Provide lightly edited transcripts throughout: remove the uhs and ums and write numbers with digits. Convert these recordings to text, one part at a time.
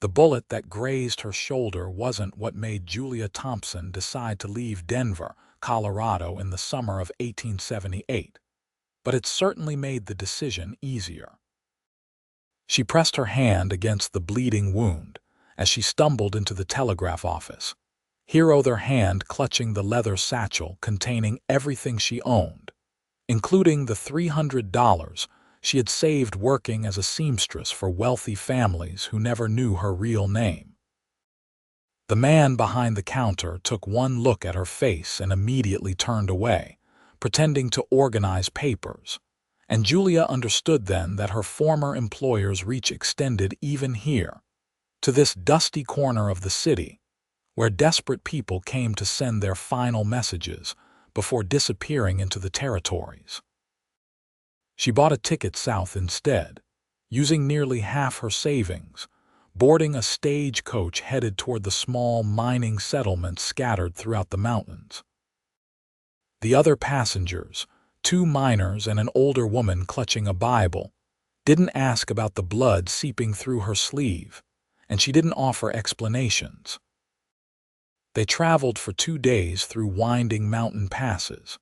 The bullet that grazed her shoulder wasn't what made Julia Thompson decide to leave Denver, Colorado in the summer of 1878, but it certainly made the decision easier. She pressed her hand against the bleeding wound as she stumbled into the telegraph office, her hand clutching the leather satchel containing everything she owned, including the $300 she had saved working as a seamstress for wealthy families who never knew her real name. The man behind the counter took one look at her face and immediately turned away, pretending to organize papers, and Julia understood then that her former employer's reach extended even here, to this dusty corner of the city, where desperate people came to send their final messages before disappearing into the territories. She bought a ticket south instead, using nearly half her savings, boarding a stagecoach headed toward the small mining settlements scattered throughout the mountains. The other passengers, 2 miners and an older woman clutching a Bible, didn't ask about the blood seeping through her sleeve, and she didn't offer explanations. They traveled for 2 days through winding mountain passes,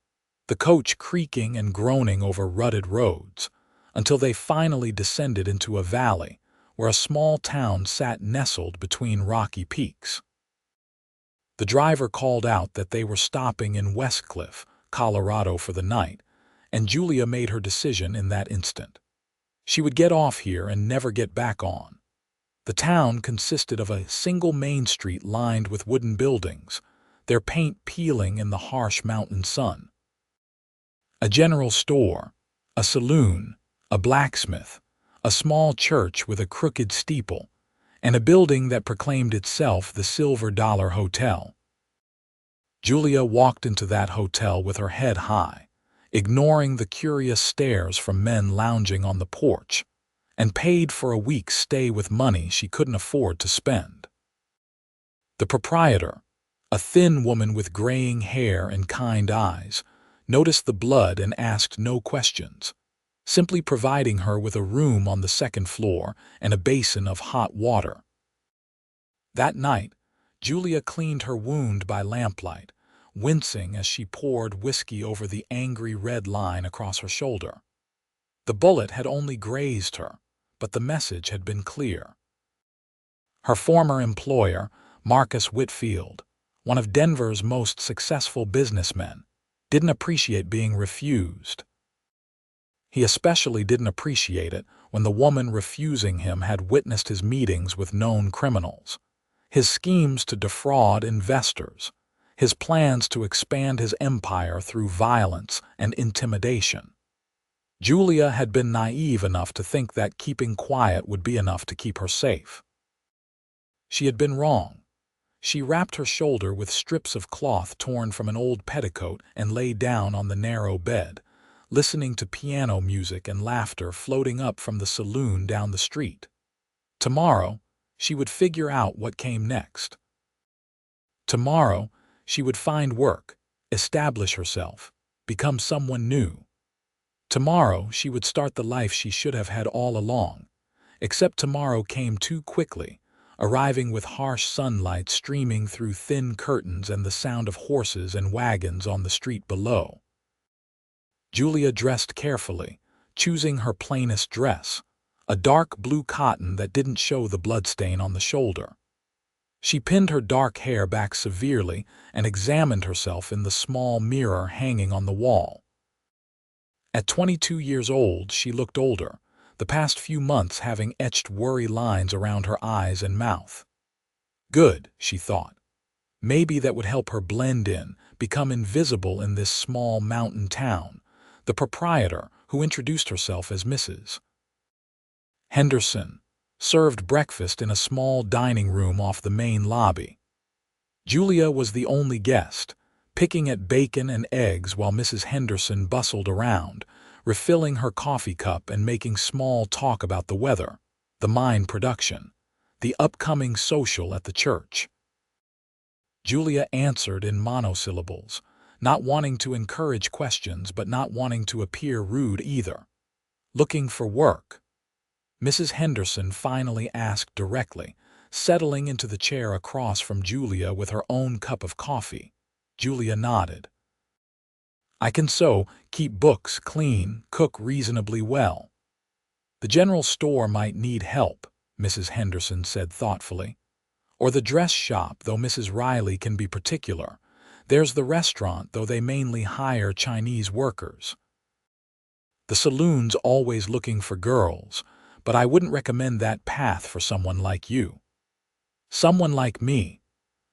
the coach creaking and groaning over rutted roads, until they finally descended into a valley where a small town sat nestled between rocky peaks. The driver called out that they were stopping in Westcliffe, Colorado for the night, and Julia made her decision in that instant. She would get off here and never get back on. The town consisted of a single main street lined with wooden buildings, their paint peeling in the harsh mountain sun. A general store, a saloon, a blacksmith, a small church with a crooked steeple, and a building that proclaimed itself the Silver Dollar Hotel. Julia walked into that hotel with her head high, ignoring the curious stares from men lounging on the porch, and paid for a week's stay with money she couldn't afford to spend. The proprietor, a thin woman with graying hair and kind eyes, noticed the blood and asked no questions, simply providing her with a room on the 2nd floor and a basin of hot water. That night, Julia cleaned her wound by lamplight, wincing as she poured whiskey over the angry red line across her shoulder. The bullet had only grazed her, but the message had been clear. Her former employer, Marcus Whitfield, one of Denver's most successful businessmen, didn't appreciate being refused. He especially didn't appreciate it when the woman refusing him had witnessed his meetings with known criminals, his schemes to defraud investors, his plans to expand his empire through violence and intimidation. Julia had been naive enough to think that keeping quiet would be enough to keep her safe. She had been wrong. She wrapped her shoulder with strips of cloth torn from an old petticoat and lay down on the narrow bed, listening to piano music and laughter floating up from the saloon down the street. Tomorrow, she would figure out what came next. Tomorrow, she would find work, establish herself, become someone new. Tomorrow, she would start the life she should have had all along, except tomorrow came too quickly, arriving with harsh sunlight streaming through thin curtains and the sound of horses and wagons on the street below. Julia dressed carefully, choosing her plainest dress, a dark blue cotton that didn't show the bloodstain on the shoulder. She pinned her dark hair back severely and examined herself in the small mirror hanging on the wall. At 22 years old, she looked older, the past few months having etched worry lines around her eyes and mouth. Good, she thought. Maybe that would help her blend in, become invisible in this small mountain town. The proprietor, who introduced herself as Mrs. Henderson, served breakfast in a small dining room off the main lobby. Julia was the only guest, picking at bacon and eggs while Mrs. Henderson bustled around, refilling her coffee cup and making small talk about the weather, the mine production, the upcoming social at the church. Julia answered in monosyllables, not wanting to encourage questions but not wanting to appear rude either. Looking for work. Mrs. Henderson finally asked directly, settling into the chair across from Julia with her own cup of coffee. Julia nodded. I can sew, keep books clean, cook reasonably well. The general store might need help, Mrs. Henderson said thoughtfully. Or the dress shop, though Mrs. Riley can be particular. There's the restaurant, though they mainly hire Chinese workers. The saloon's always looking for girls, but I wouldn't recommend that path for someone like you. Someone like me.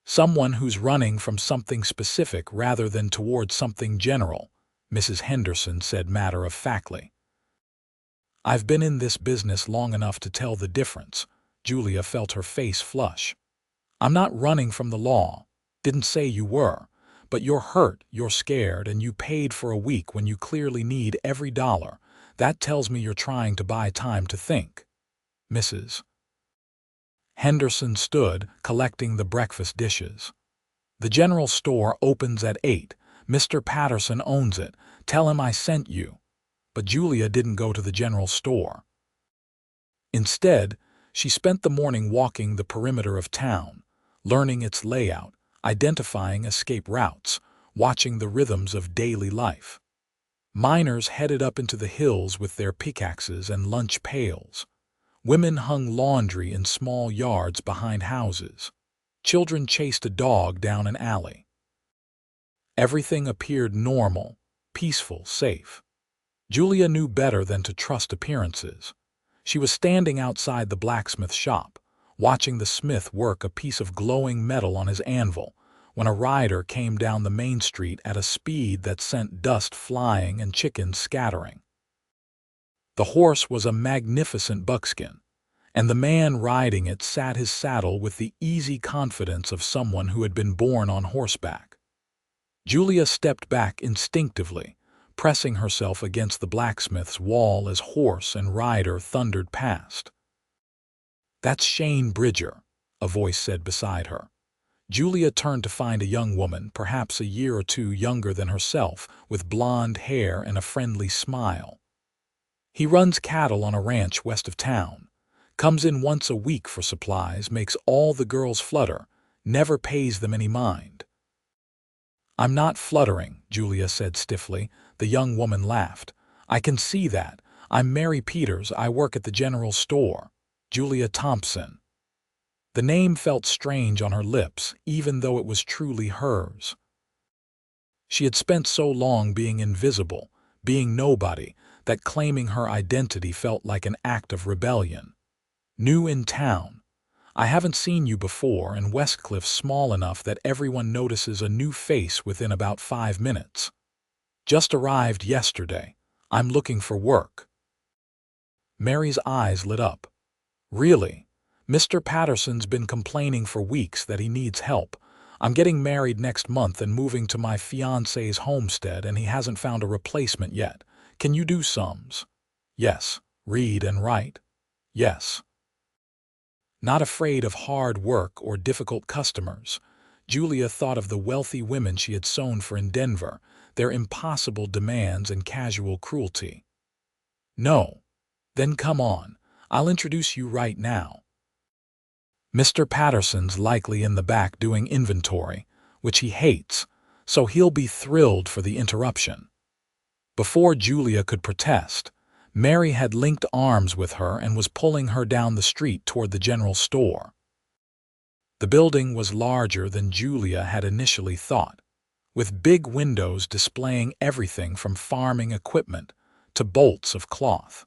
Someone who's running from something specific rather than towards something general, Mrs. Henderson said matter-of-factly. I've been in this business long enough to tell the difference. Julia felt her face flush. I'm not running from the law. Didn't say you were. But you're hurt, you're scared, and you paid for a week when you clearly need every dollar. That tells me you're trying to buy time to think. Mrs. Henderson stood, collecting the breakfast dishes. The general store opens at 8. Mr. Patterson owns it. Tell him I sent you. But Julia didn't go to the general store. Instead, she spent the morning walking the perimeter of town, learning its layout, identifying escape routes, watching the rhythms of daily life. Miners headed up into the hills with their pickaxes and lunch pails. Women hung laundry in small yards behind houses. Children chased a dog down an alley. Everything appeared normal, peaceful, safe. Julia knew better than to trust appearances. She was standing outside the blacksmith shop, watching the smith work a piece of glowing metal on his anvil, when a rider came down the main street at a speed that sent dust flying and chickens scattering. The horse was a magnificent buckskin, and the man riding it sat his saddle with the easy confidence of someone who had been born on horseback. Julia stepped back instinctively, pressing herself against the blacksmith's wall as horse and rider thundered past. "That's Shane Bridger," a voice said beside her. Julia turned to find a young woman, perhaps a year or two younger than herself, with blonde hair and a friendly smile. "He runs cattle on a ranch west of town. Comes in once a week for supplies, makes all the girls flutter, never pays them any mind." "I'm not fluttering," Julia said stiffly. The young woman laughed. "I can see that. I'm Mary Peters. I work at the general store. Julia Thompson." The name felt strange on her lips, even though it was truly hers. She had spent so long being invisible, being nobody, that claiming her identity felt like an act of rebellion. "New in town. I haven't seen you before, and Westcliffe's small enough that everyone notices a new face within about 5 minutes. Just arrived yesterday. I'm looking for work." Mary's eyes lit up. "Really? Mr. Patterson's been complaining for weeks that he needs help. I'm getting married next month and moving to my fiancé's homestead, and he hasn't found a replacement yet. Can you do sums?" "Yes." "Read and write?" "Yes." Not afraid of hard work or difficult customers, Julia thought of the wealthy women she had sewn for in Denver, their impossible demands and casual cruelty. "No." "Then come on. I'll introduce you right now. Mr. Patterson's likely in the back doing inventory, which he hates, so he'll be thrilled for the interruption." Before Julia could protest, Mary had linked arms with her and was pulling her down the street toward the general store. The building was larger than Julia had initially thought, with big windows displaying everything from farming equipment to bolts of cloth.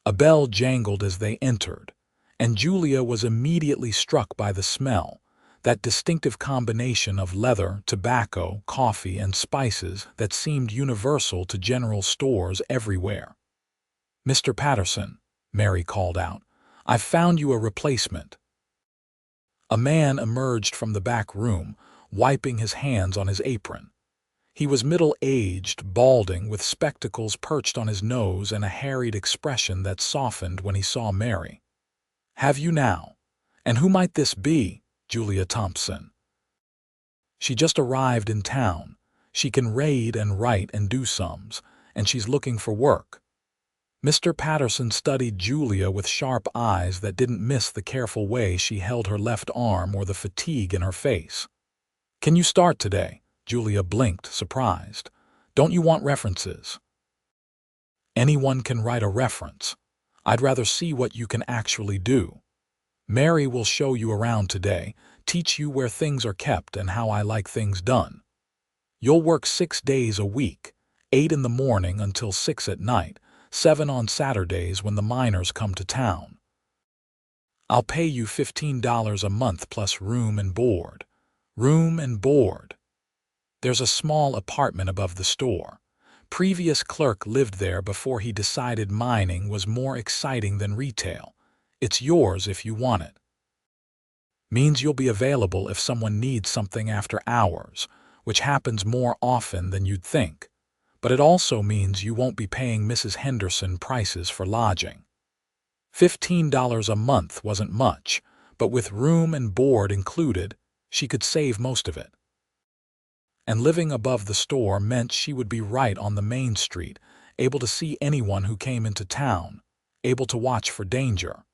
A bell jangled as they entered, and Julia was immediately struck by the smell, that distinctive combination of leather, tobacco, coffee, and spices that seemed universal to general stores everywhere. "Mr. Patterson," Mary called out, "I've found you a replacement." A man emerged from the back room, wiping his hands on his apron. He was middle-aged, balding, with spectacles perched on his nose and a harried expression that softened when he saw Mary. "Have you now? And who might this be?" "Julia Thompson. She just arrived in town. She can read and write and do sums, and she's looking for work." Mr. Patterson studied Julia with sharp eyes that didn't miss the careful way she held her left arm or the fatigue in her face. "Can you start today?" Julia blinked, surprised. "Don't you want references?" "Anyone can write a reference. I'd rather see what you can actually do. Mary will show you around today, teach you where things are kept and how I like things done. You'll work 6 days a week, 8 in the morning until 6 at night, 7 on Saturdays when the miners come to town. I'll pay you $15 a month plus room and board." Room and board. There's a small apartment above the store. Previous clerk lived there before he decided mining was more exciting than retail. It's yours if you want it. Means you'll be available if someone needs something after hours, which happens more often than you'd think. But it also means you won't be paying Mrs. Henderson prices for lodging. $15 a month wasn't much, but with room and board included, she could save most of it. And living above the store meant she would be right on the main street, able to see anyone who came into town, able to watch for danger.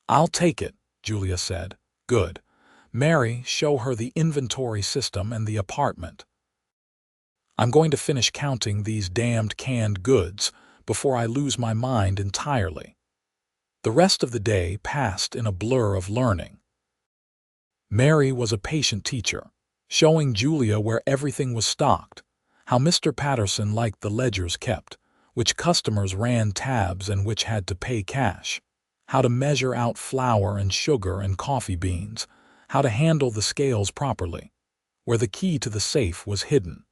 "I'll take it," Julia said. "Good. Mary, show her the inventory system and the apartment. I'm going to finish counting these damned canned goods before I lose my mind entirely." The rest of the day passed in a blur of learning. Mary was a patient teacher, showing Julia where everything was stocked, how Mr. Patterson liked the ledgers kept, which customers ran tabs and which had to pay cash, how to measure out flour and sugar and coffee beans, how to handle the scales properly, where the key to the safe was hidden.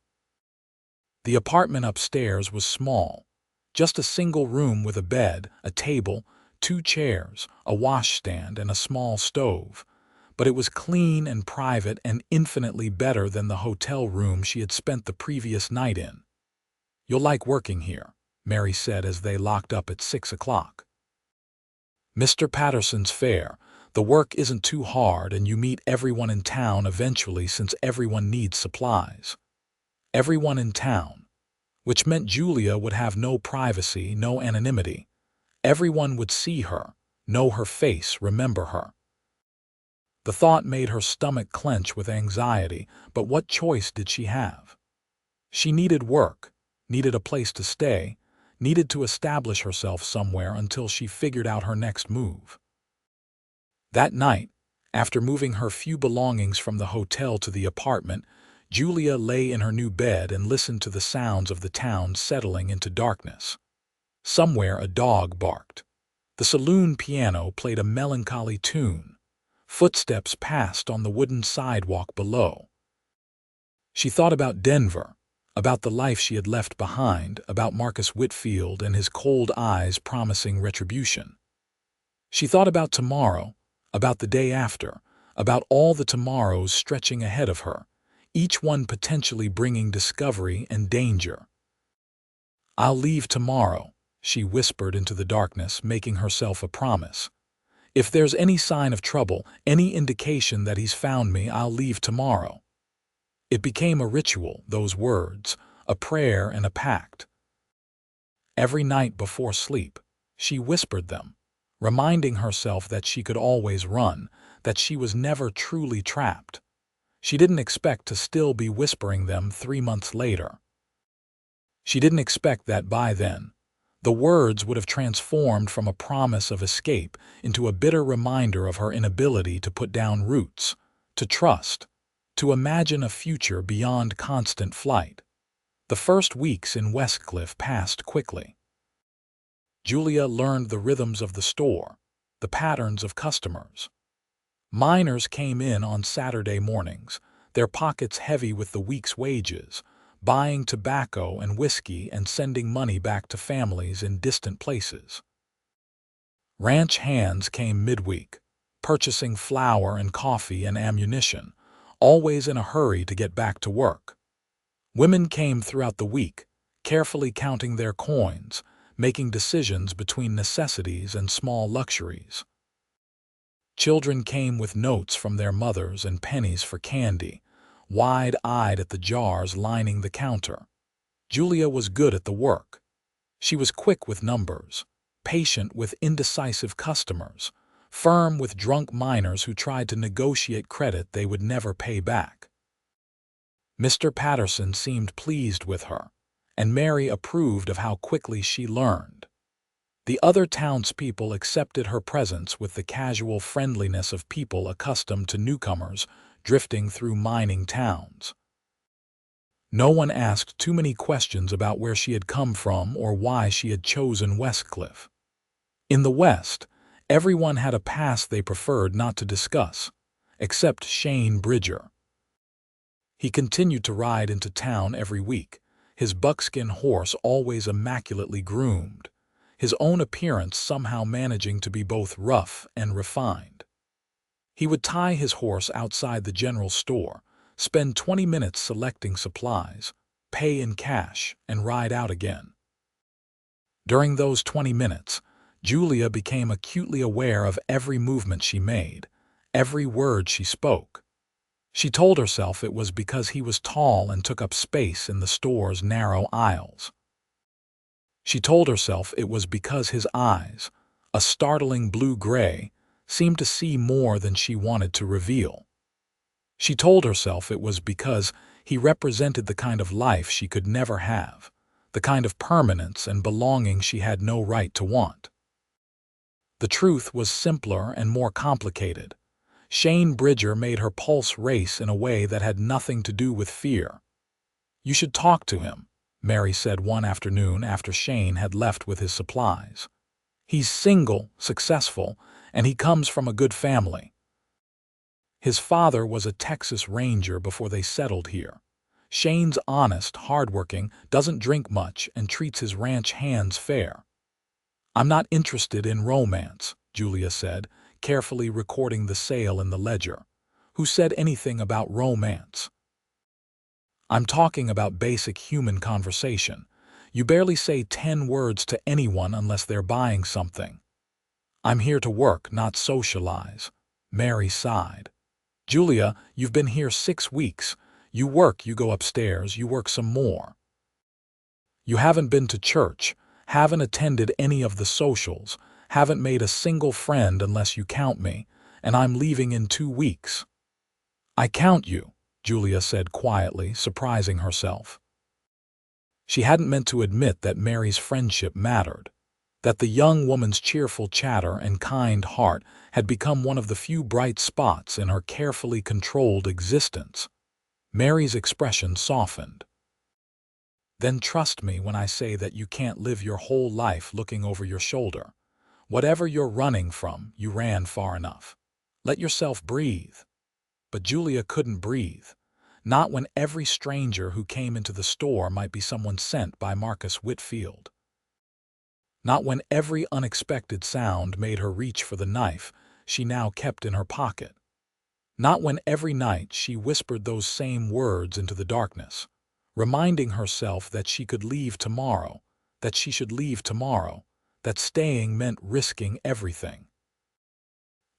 The apartment upstairs was small, just a single room with a bed, a table, 2 chairs, a washstand, and a small stove. But it was clean and private and infinitely better than the hotel room she had spent the previous night in. "You'll like working here," Mary said as they locked up at 6 o'clock. "Mr. Patterson's fair. The work isn't too hard and you meet everyone in town eventually since everyone needs supplies." Everyone in town, which meant Julia would have no privacy, no anonymity. Everyone would see her, know her face, remember her. The thought made her stomach clench with anxiety, but what choice did she have? She needed work, needed a place to stay, needed to establish herself somewhere until she figured out her next move. That night, after moving her few belongings from the hotel to the apartment, Julia lay in her new bed and listened to the sounds of the town settling into darkness. Somewhere a dog barked. The saloon piano played a melancholy tune. Footsteps passed on the wooden sidewalk below. She thought about Denver, about the life she had left behind, about Marcus Whitfield and his cold eyes promising retribution. She thought about tomorrow, about the day after, about all the tomorrows stretching ahead of her, each one potentially bringing discovery and danger. "I'll leave tomorrow," she whispered into the darkness, making herself a promise. "If there's any sign of trouble, any indication that he's found me, I'll leave tomorrow." It became a ritual, those words, a prayer and a pact. Every night before sleep, she whispered them, reminding herself that she could always run, that she was never truly trapped. She didn't expect to still be whispering them 3 months later. She didn't expect that by then, the words would have transformed from a promise of escape into a bitter reminder of her inability to put down roots, to trust, to imagine a future beyond constant flight. The first weeks in Westcliffe passed quickly. Julia learned the rhythms of the store, the patterns of customers. Miners came in on Saturday mornings, their pockets heavy with the week's wages, buying tobacco and whiskey and sending money back to families in distant places. Ranch hands came midweek, purchasing flour and coffee and ammunition, always in a hurry to get back to work. Women came throughout the week, carefully counting their coins, making decisions between necessities and small luxuries. Children came with notes from their mothers and pennies for candy, wide-eyed at the jars lining the counter. Julia was good at the work. She was quick with numbers, patient with indecisive customers, firm with drunk miners who tried to negotiate credit they would never pay back. Mr. Patterson seemed pleased with her, and Mary approved of how quickly she learned. The other townspeople accepted her presence with the casual friendliness of people accustomed to newcomers drifting through mining towns. No one asked too many questions about where she had come from or why she had chosen Westcliffe. In the West, everyone had a past they preferred not to discuss, except Shane Bridger. He continued to ride into town every week, his buckskin horse always immaculately groomed, his own appearance somehow managing to be both rough and refined. He would tie his horse outside the general store, spend 20 minutes selecting supplies, pay in cash, and ride out again. During those 20 minutes, Julia became acutely aware of every movement she made, every word she spoke. She told herself it was because he was tall and took up space in the store's narrow aisles. She told herself it was because his eyes, a startling blue-gray, seemed to see more than she wanted to reveal. She told herself it was because he represented the kind of life she could never have, the kind of permanence and belonging she had no right to want. The truth was simpler and more complicated. Shane Bridger made her pulse race in a way that had nothing to do with fear. "You should talk to him," Mary said one afternoon after Shane had left with his supplies. "He's single, successful, and he comes from a good family. His father was a Texas Ranger before they settled here. Shane's honest, hardworking, doesn't drink much, and treats his ranch hands fair." "I'm not interested in romance," Julia said, carefully recording the sale in the ledger. "Who said anything about romance?" "I'm talking about basic human conversation. You barely say 10 words to anyone unless they're buying something." "I'm here to work, not socialize," Mary sighed. "Julia, you've been here 6 weeks. You work, you go upstairs, you work some more. You haven't been to church, haven't attended any of the socials, haven't made a single friend unless you count me, and I'm leaving in 2 weeks." "I count you," Julia said quietly, surprising herself. She hadn't meant to admit that Mary's friendship mattered, that the young woman's cheerful chatter and kind heart had become one of the few bright spots in her carefully controlled existence. Mary's expression softened. "Then trust me when I say that you can't live your whole life looking over your shoulder. Whatever you're running from, you ran far enough. Let yourself breathe." But Julia couldn't breathe, not when every stranger who came into the store might be someone sent by Marcus Whitfield. Not when every unexpected sound made her reach for the knife she now kept in her pocket. Not when every night she whispered those same words into the darkness, reminding herself that she could leave tomorrow, that she should leave tomorrow, that staying meant risking everything.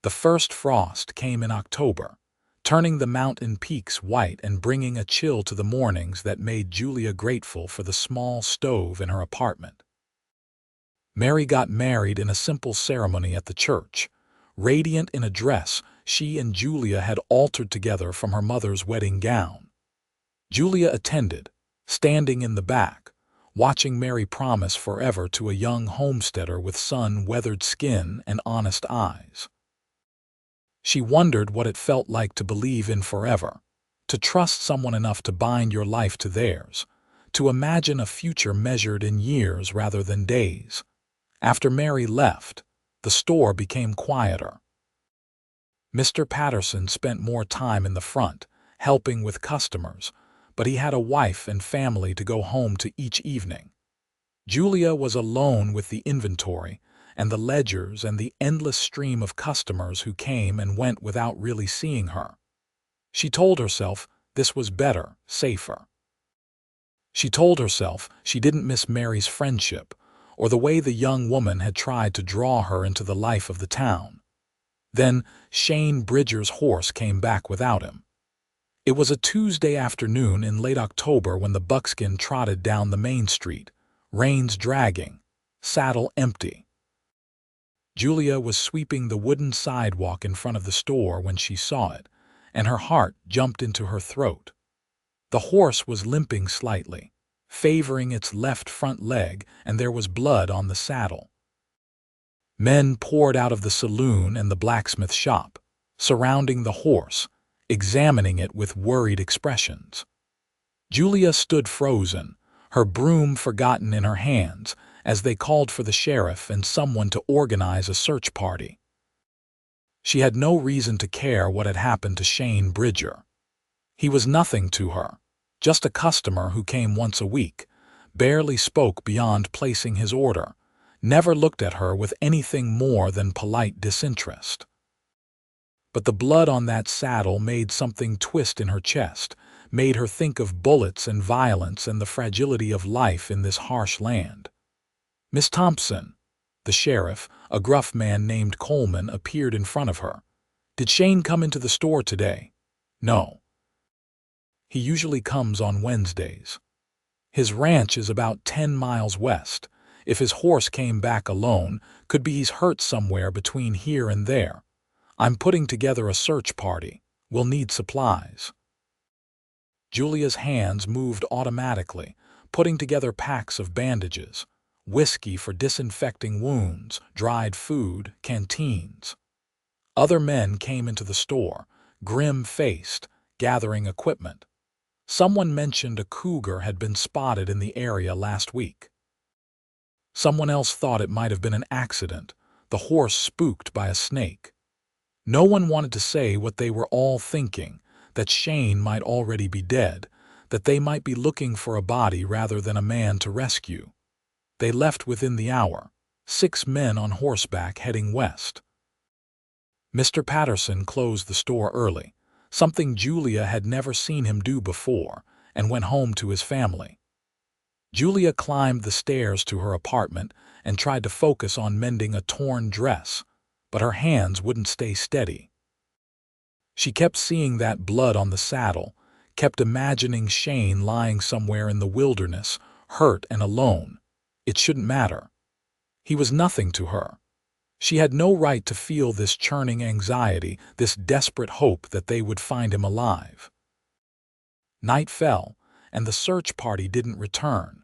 The first frost came in October, turning the mountain peaks white and bringing a chill to the mornings that made Julia grateful for the small stove in her apartment. Mary got married in a simple ceremony at the church. Radiant in a dress she and Julia had altered together from her mother's wedding gown. Julia attended, standing in the back, watching Mary promise forever to a young homesteader with sun-weathered skin and honest eyes. She wondered what it felt like to believe in forever, to trust someone enough to bind your life to theirs, to imagine a future measured in years rather than days. After Mary left, the store became quieter. Mr. Patterson spent more time in the front, helping with customers, but he had a wife and family to go home to each evening. Julia was alone with the inventory and the ledgers and the endless stream of customers who came and went without really seeing her. She told herself this was better, safer. She told herself she didn't miss Mary's friendship or the way the young woman had tried to draw her into the life of the town. Then Shane Bridger's horse came back without him. It was a Tuesday afternoon in late October when the buckskin trotted down the main street, reins dragging, saddle empty. Julia was sweeping the wooden sidewalk in front of the store when she saw it, and her heart jumped into her throat. The horse was limping slightly, favoring its left front leg, and there was blood on the saddle. Men poured out of the saloon and the blacksmith shop, surrounding the horse, examining it with worried expressions. Julia stood frozen, her broom forgotten in her hands, as they called for the sheriff and someone to organize a search party. She had no reason to care what had happened to Shane Bridger. He was nothing to her, just a customer who came once a week, barely spoke beyond placing his order, never looked at her with anything more than polite disinterest. But the blood on that saddle made something twist in her chest, made her think of bullets and violence and the fragility of life in this harsh land. "Miss Thompson," the sheriff, a gruff man named Coleman, appeared in front of her. "Did Shane come into the store today?" "No. He usually comes on Wednesdays. His ranch is about 10 miles west. If his horse came back alone, could be he's hurt somewhere between here and there. I'm putting together a search party. We'll need supplies." Julia's hands moved automatically, putting together packs of bandages, whiskey for disinfecting wounds, dried food, canteens. Other men came into the store, grim-faced, gathering equipment. Someone mentioned a cougar had been spotted in the area last week. Someone else thought it might have been an accident, the horse spooked by a snake. No one wanted to say what they were all thinking, that Shane might already be dead, that they might be looking for a body rather than a man to rescue. They left within the hour, 6 men on horseback heading west. Mr. Patterson closed the store early, something Julia had never seen him do before, and went home to his family. Julia climbed the stairs to her apartment and tried to focus on mending a torn dress, but her hands wouldn't stay steady. She kept seeing that blood on the saddle, kept imagining Shane lying somewhere in the wilderness, hurt and alone. It shouldn't matter. He was nothing to her. She had no right to feel this churning anxiety, this desperate hope that they would find him alive. Night fell, and the search party didn't return.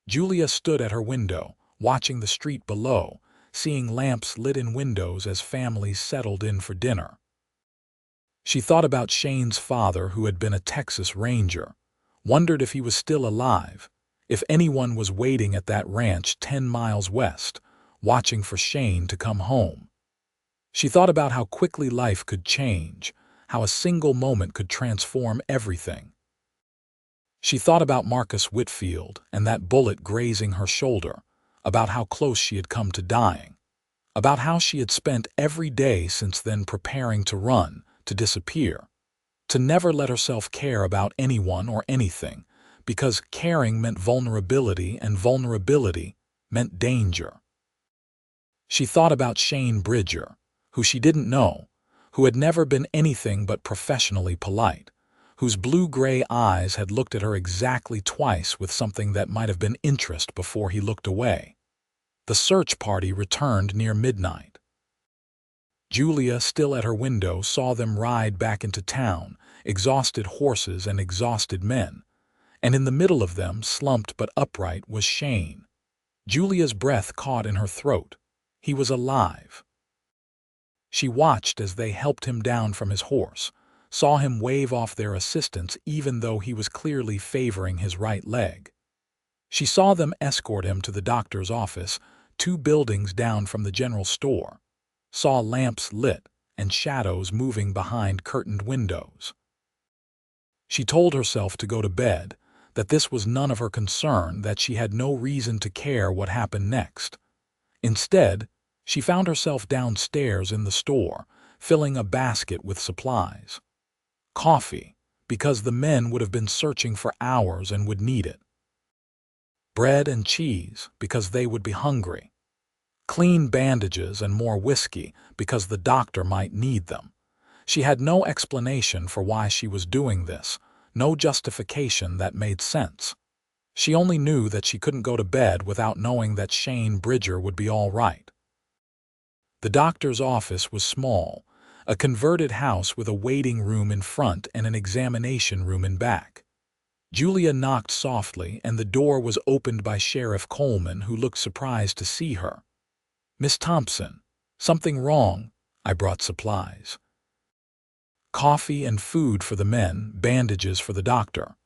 Julia stood at her window, watching the street below, seeing lamps lit in windows as families settled in for dinner. She thought about Shane's father, who had been a Texas Ranger, wondered if he was still alive, if anyone was waiting at that ranch 10 miles west, watching for Shane to come home. She thought about how quickly life could change, how a single moment could transform everything. She thought about Marcus Whitfield and that bullet grazing her shoulder, about how close she had come to dying, about how she had spent every day since then preparing to run, to disappear, to never let herself care about anyone or anything, because caring meant vulnerability and vulnerability meant danger. She thought about Shane Bridger, who she didn't know, who had never been anything but professionally polite, whose blue-gray eyes had looked at her exactly twice with something that might have been interest before he looked away. The search party returned near midnight. Julia, still at her window, saw them ride back into town, exhausted horses and exhausted men, and in the middle of them, slumped but upright, was Shane. Julia's breath caught in her throat. He was alive. She watched as they helped him down from his horse, saw him wave off their assistance even though he was clearly favoring his right leg. She saw them escort him to the doctor's office, 2 buildings down from the general store, saw lamps lit and shadows moving behind curtained windows. She told herself to go to bed, that this was none of her concern, that she had no reason to care what happened next. Instead, she found herself downstairs in the store, filling a basket with supplies. Coffee, because the men would have been searching for hours and would need it. Bread and cheese, because they would be hungry. Clean bandages and more whiskey, because the doctor might need them. She had no explanation for why she was doing this, no justification that made sense. She only knew that she couldn't go to bed without knowing that Shane Bridger would be all right. The doctor's office was small, a converted house with a waiting room in front and an examination room in back. Julia knocked softly, and the door was opened by Sheriff Coleman, who looked surprised to see her. "Miss Thompson, something wrong? I brought supplies." Coffee and food for the men, bandages for the doctor.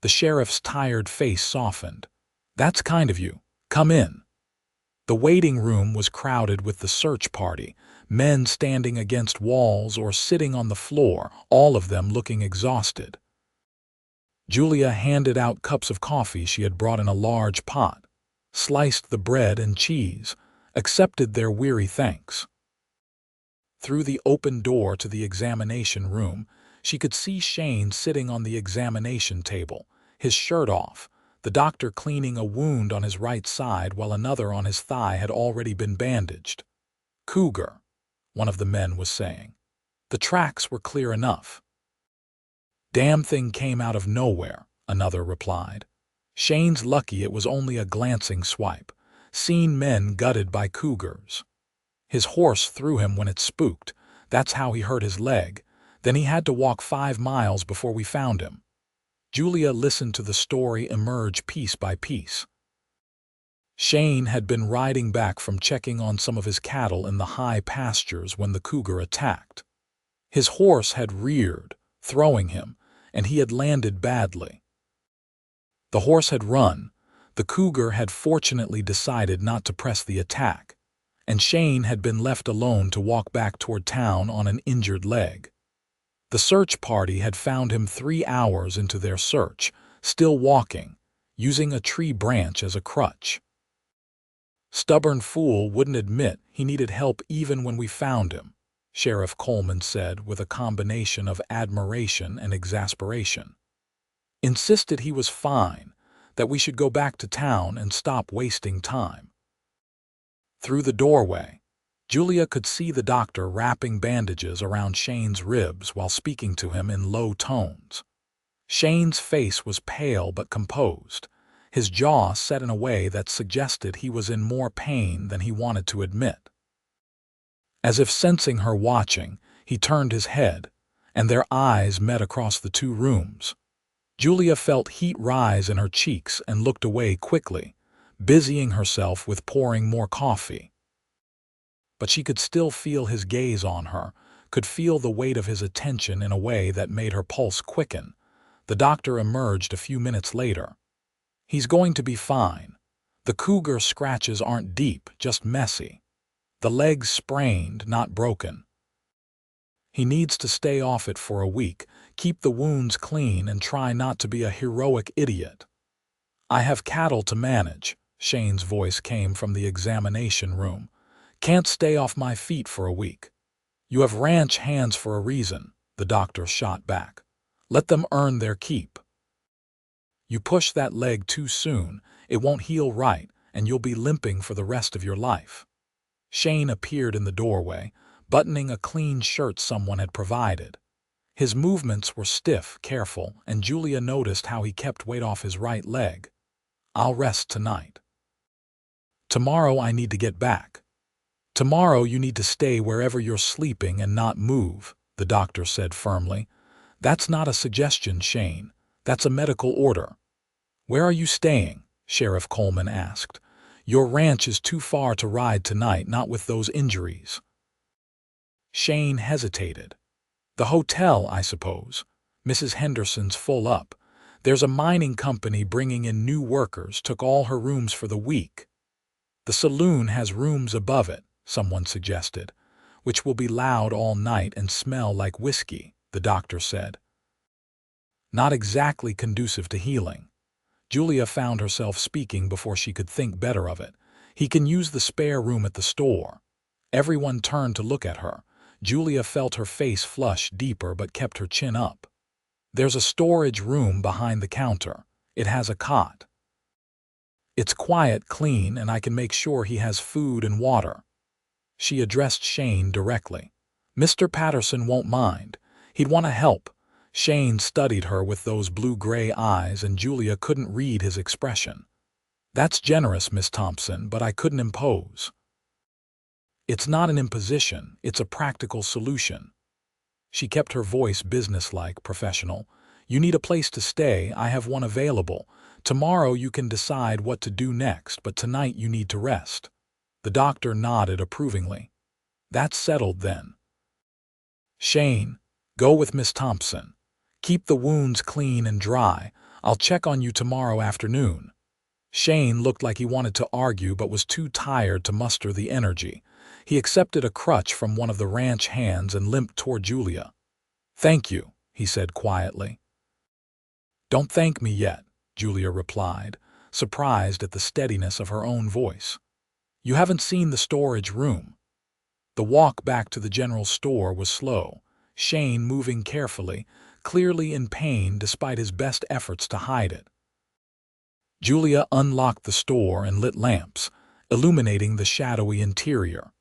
The sheriff's tired face softened. "That's kind of you. Come in." The waiting room was crowded with the search party, men standing against walls or sitting on the floor, all of them looking exhausted. Julia handed out cups of coffee she had brought in a large pot, sliced the bread and cheese, accepted their weary thanks. Through the open door to the examination room, she could see Shane sitting on the examination table, his shirt off, the doctor cleaning a wound on his right side while another on his thigh had already been bandaged. "Cougar," one of the men was saying. "The tracks were clear enough." "Damn thing came out of nowhere," another replied. "Shane's lucky it was only a glancing swipe. Seen men gutted by cougars. His horse threw him when it spooked. That's how he hurt his leg. Then he had to walk 5 miles before we found him." Julia listened to the story emerge piece by piece. Shane had been riding back from checking on some of his cattle in the high pastures when the cougar attacked. His horse had reared, throwing him, and he had landed badly. The horse had run. The cougar had fortunately decided not to press the attack, and Shane had been left alone to walk back toward town on an injured leg. The search party had found him 3 hours into their search, still walking, using a tree branch as a crutch. "Stubborn fool wouldn't admit he needed help even when we found him," Sheriff Coleman said with a combination of admiration and exasperation. "Insisted he was fine, that we should go back to town and stop wasting time." Through the doorway, Julia could see the doctor wrapping bandages around Shane's ribs while speaking to him in low tones. Shane's face was pale but composed, his jaw set in a way that suggested he was in more pain than he wanted to admit. As if sensing her watching, he turned his head, and their eyes met across the 2 rooms. Julia felt heat rise in her cheeks and looked away quickly, busying herself with pouring more coffee. But she could still feel his gaze on her, could feel the weight of his attention in a way that made her pulse quicken. The doctor emerged a few minutes later. "He's going to be fine. The cougar scratches aren't deep, just messy. The leg's sprained, not broken. He needs to stay off it for a week, keep the wounds clean, and try not to be a heroic idiot." "I have cattle to manage," Shane's voice came from the examination room. "Can't stay off my feet for a week." "You have ranch hands for a reason," the doctor shot back. "Let them earn their keep. You push that leg too soon, it won't heal right, and you'll be limping for the rest of your life." Shane appeared in the doorway, buttoning a clean shirt someone had provided. His movements were stiff, careful, and Julia noticed how he kept weight off his right leg. "I'll rest tonight. Tomorrow I need to get back." "Tomorrow you need to stay wherever you're sleeping and not move," the doctor said firmly. "That's not a suggestion, Shane. That's a medical order." "Where are you staying?" Sheriff Coleman asked. "Your ranch is too far to ride tonight, not with those injuries." Shane hesitated. "The hotel, I suppose. Mrs. Henderson's full up. There's a mining company bringing in new workers, took all her rooms for the week." "The saloon has rooms above it," someone suggested, "which will be loud all night and smell like whiskey," the doctor said. Not exactly conducive to healing. Julia found herself speaking before she could think better of it. "He can use the spare room at the store." Everyone turned to look at her. Julia felt her face flush deeper but kept her chin up. "There's a storage room behind the counter. It has a cot. It's quiet, clean, and I can make sure he has food and water." She addressed Shane directly. "Mr. Patterson won't mind. He'd want to help. Shane studied her with those blue-gray eyes, and Julia couldn't read his expression. "That's generous, Miss Thompson, but I couldn't impose." "It's not an imposition, it's a practical solution." She kept her voice businesslike, professional. "You need a place to stay, I have one available. Tomorrow you can decide what to do next, but tonight you need to rest." The doctor nodded approvingly. "That's settled then. Shane, go with Miss Thompson. Keep the wounds clean and dry. I'll check on you tomorrow afternoon." Shane looked like he wanted to argue but was too tired to muster the energy. He accepted a crutch from one of the ranch hands and limped toward Julia. "Thank you," he said quietly. "Don't thank me yet," Julia replied, surprised at the steadiness of her own voice. "You haven't seen the storage room." The walk back to the general store was slow, Shane moving carefully, clearly in pain despite his best efforts to hide it. Julia unlocked the store and lit lamps, illuminating the shadowy interior.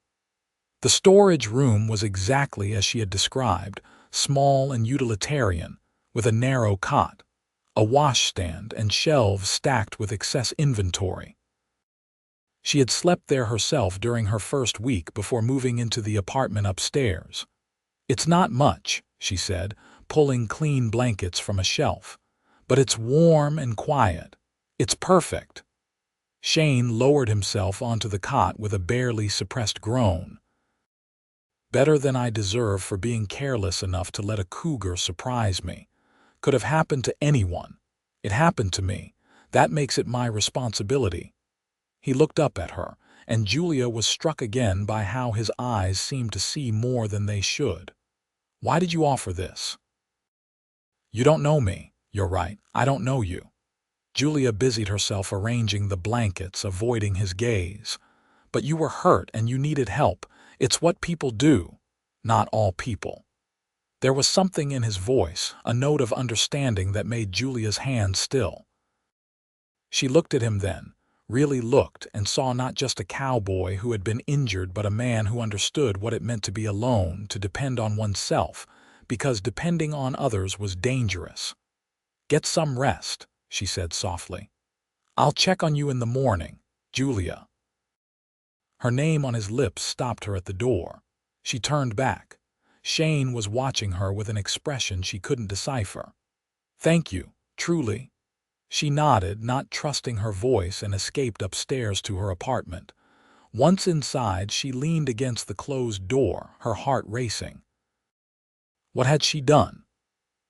The storage room was exactly as she had described, small and utilitarian, with a narrow cot, a washstand, and shelves stacked with excess inventory. She had slept there herself during her first week before moving into the apartment upstairs. "It's not much," she said, pulling clean blankets from a shelf, "but it's warm and quiet. It's perfect." Shane lowered himself onto the cot with a barely suppressed groan. "Better than I deserve for being careless enough to let a cougar surprise me. Could have happened to anyone. It happened to me. That makes it my responsibility." He looked up at her, and Julia was struck again by how his eyes seemed to see more than they should. "Why did you offer this?" "You don't know me. You're right, I don't know you." Julia busied herself arranging the blankets, avoiding his gaze. "But you were hurt and you needed help. It's what people do." "Not all people." There was something in his voice, a note of understanding that made Julia's hand still. She looked at him then, really looked, and saw not just a cowboy who had been injured but a man who understood what it meant to be alone, to depend on oneself, because depending on others was dangerous. "Get some rest," she said softly. "I'll check on you in the morning, Julia." Her name on his lips stopped her at the door. She turned back. Shane was watching her with an expression she couldn't decipher. "Thank you, truly." She nodded, not trusting her voice, and escaped upstairs to her apartment. Once inside, she leaned against the closed door, her heart racing. What had she done?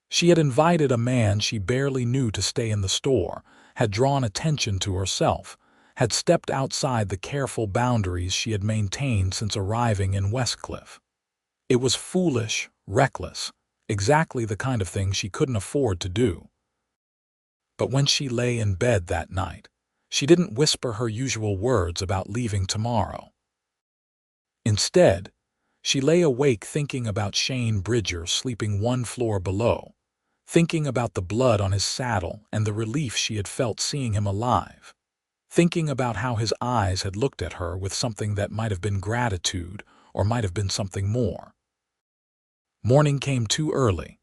She had invited a man she barely knew to stay in the store, had drawn attention to herself, had stepped outside the careful boundaries she had maintained since arriving in Westcliffe. It was foolish, reckless, exactly the kind of thing she couldn't afford to do. But when she lay in bed that night, she didn't whisper her usual words about leaving tomorrow. Instead, she lay awake thinking about Shane Bridger sleeping one floor below, thinking about the blood on his saddle and the relief she had felt seeing him alive, thinking about how his eyes had looked at her with something that might have been gratitude or might have been something more. Morning came too early.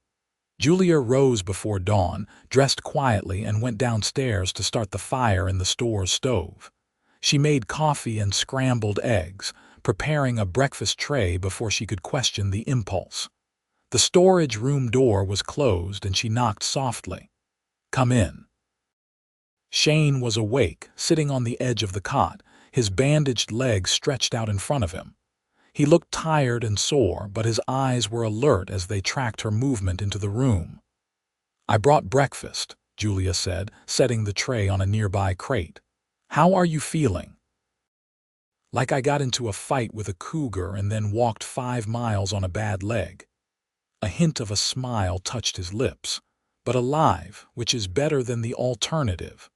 Julia rose before dawn, dressed quietly, and went downstairs to start the fire in the store's stove. She made coffee and scrambled eggs, preparing a breakfast tray before she could question the impulse. The storage room door was closed and she knocked softly. "Come in." Shane was awake, sitting on the edge of the cot, his bandaged legs stretched out in front of him. He looked tired and sore, but his eyes were alert as they tracked her movement into the room. "I brought breakfast," Julia said, setting the tray on a nearby crate. "How are you feeling?" "Like I got into a fight with a cougar and then walked 5 miles on a bad leg." A hint of a smile touched his lips. "But alive, which is better than the alternative.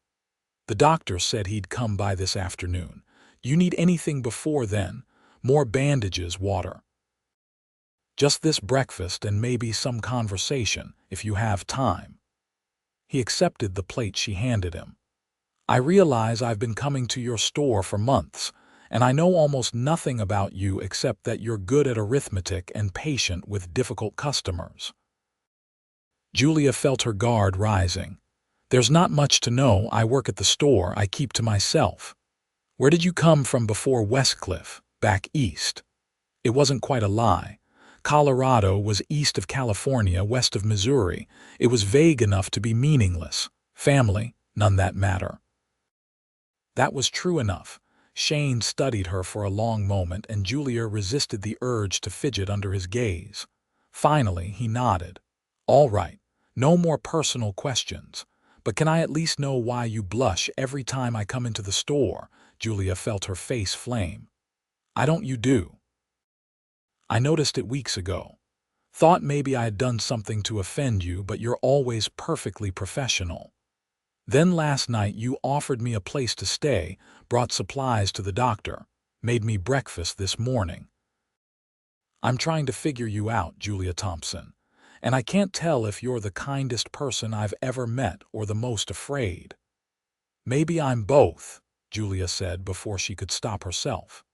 The doctor said he'd come by this afternoon. You need anything before then? More bandages, water?" "Just this breakfast and maybe some conversation, if you have time." He accepted the plate she handed him. "I realize I've been coming to your store for months, and I know almost nothing about you except that you're good at arithmetic and patient with difficult customers." Julia felt her guard rising. There's not much to know. I work at the store. I keep to myself. Where did you come from before Westcliffe? Back east. It wasn't quite a lie. Colorado was east of California, west of Missouri. It was vague enough to be meaningless. Family, none that matter. That was true enough. Shane studied her for a long moment, and Julia resisted the urge to fidget under his gaze. Finally, he nodded. All right, no more personal questions. But can I at least know why you blush every time I come into the store? Julia felt her face flame. I don't you do. I noticed it weeks ago. Thought maybe I had done something to offend you, but you're always perfectly professional. Then last night you offered me a place to stay, brought supplies to the doctor, made me breakfast this morning. I'm trying to figure you out, Julia Thompson, and I can't tell if you're the kindest person I've ever met or the most afraid. Maybe I'm both, Julia said before she could stop herself.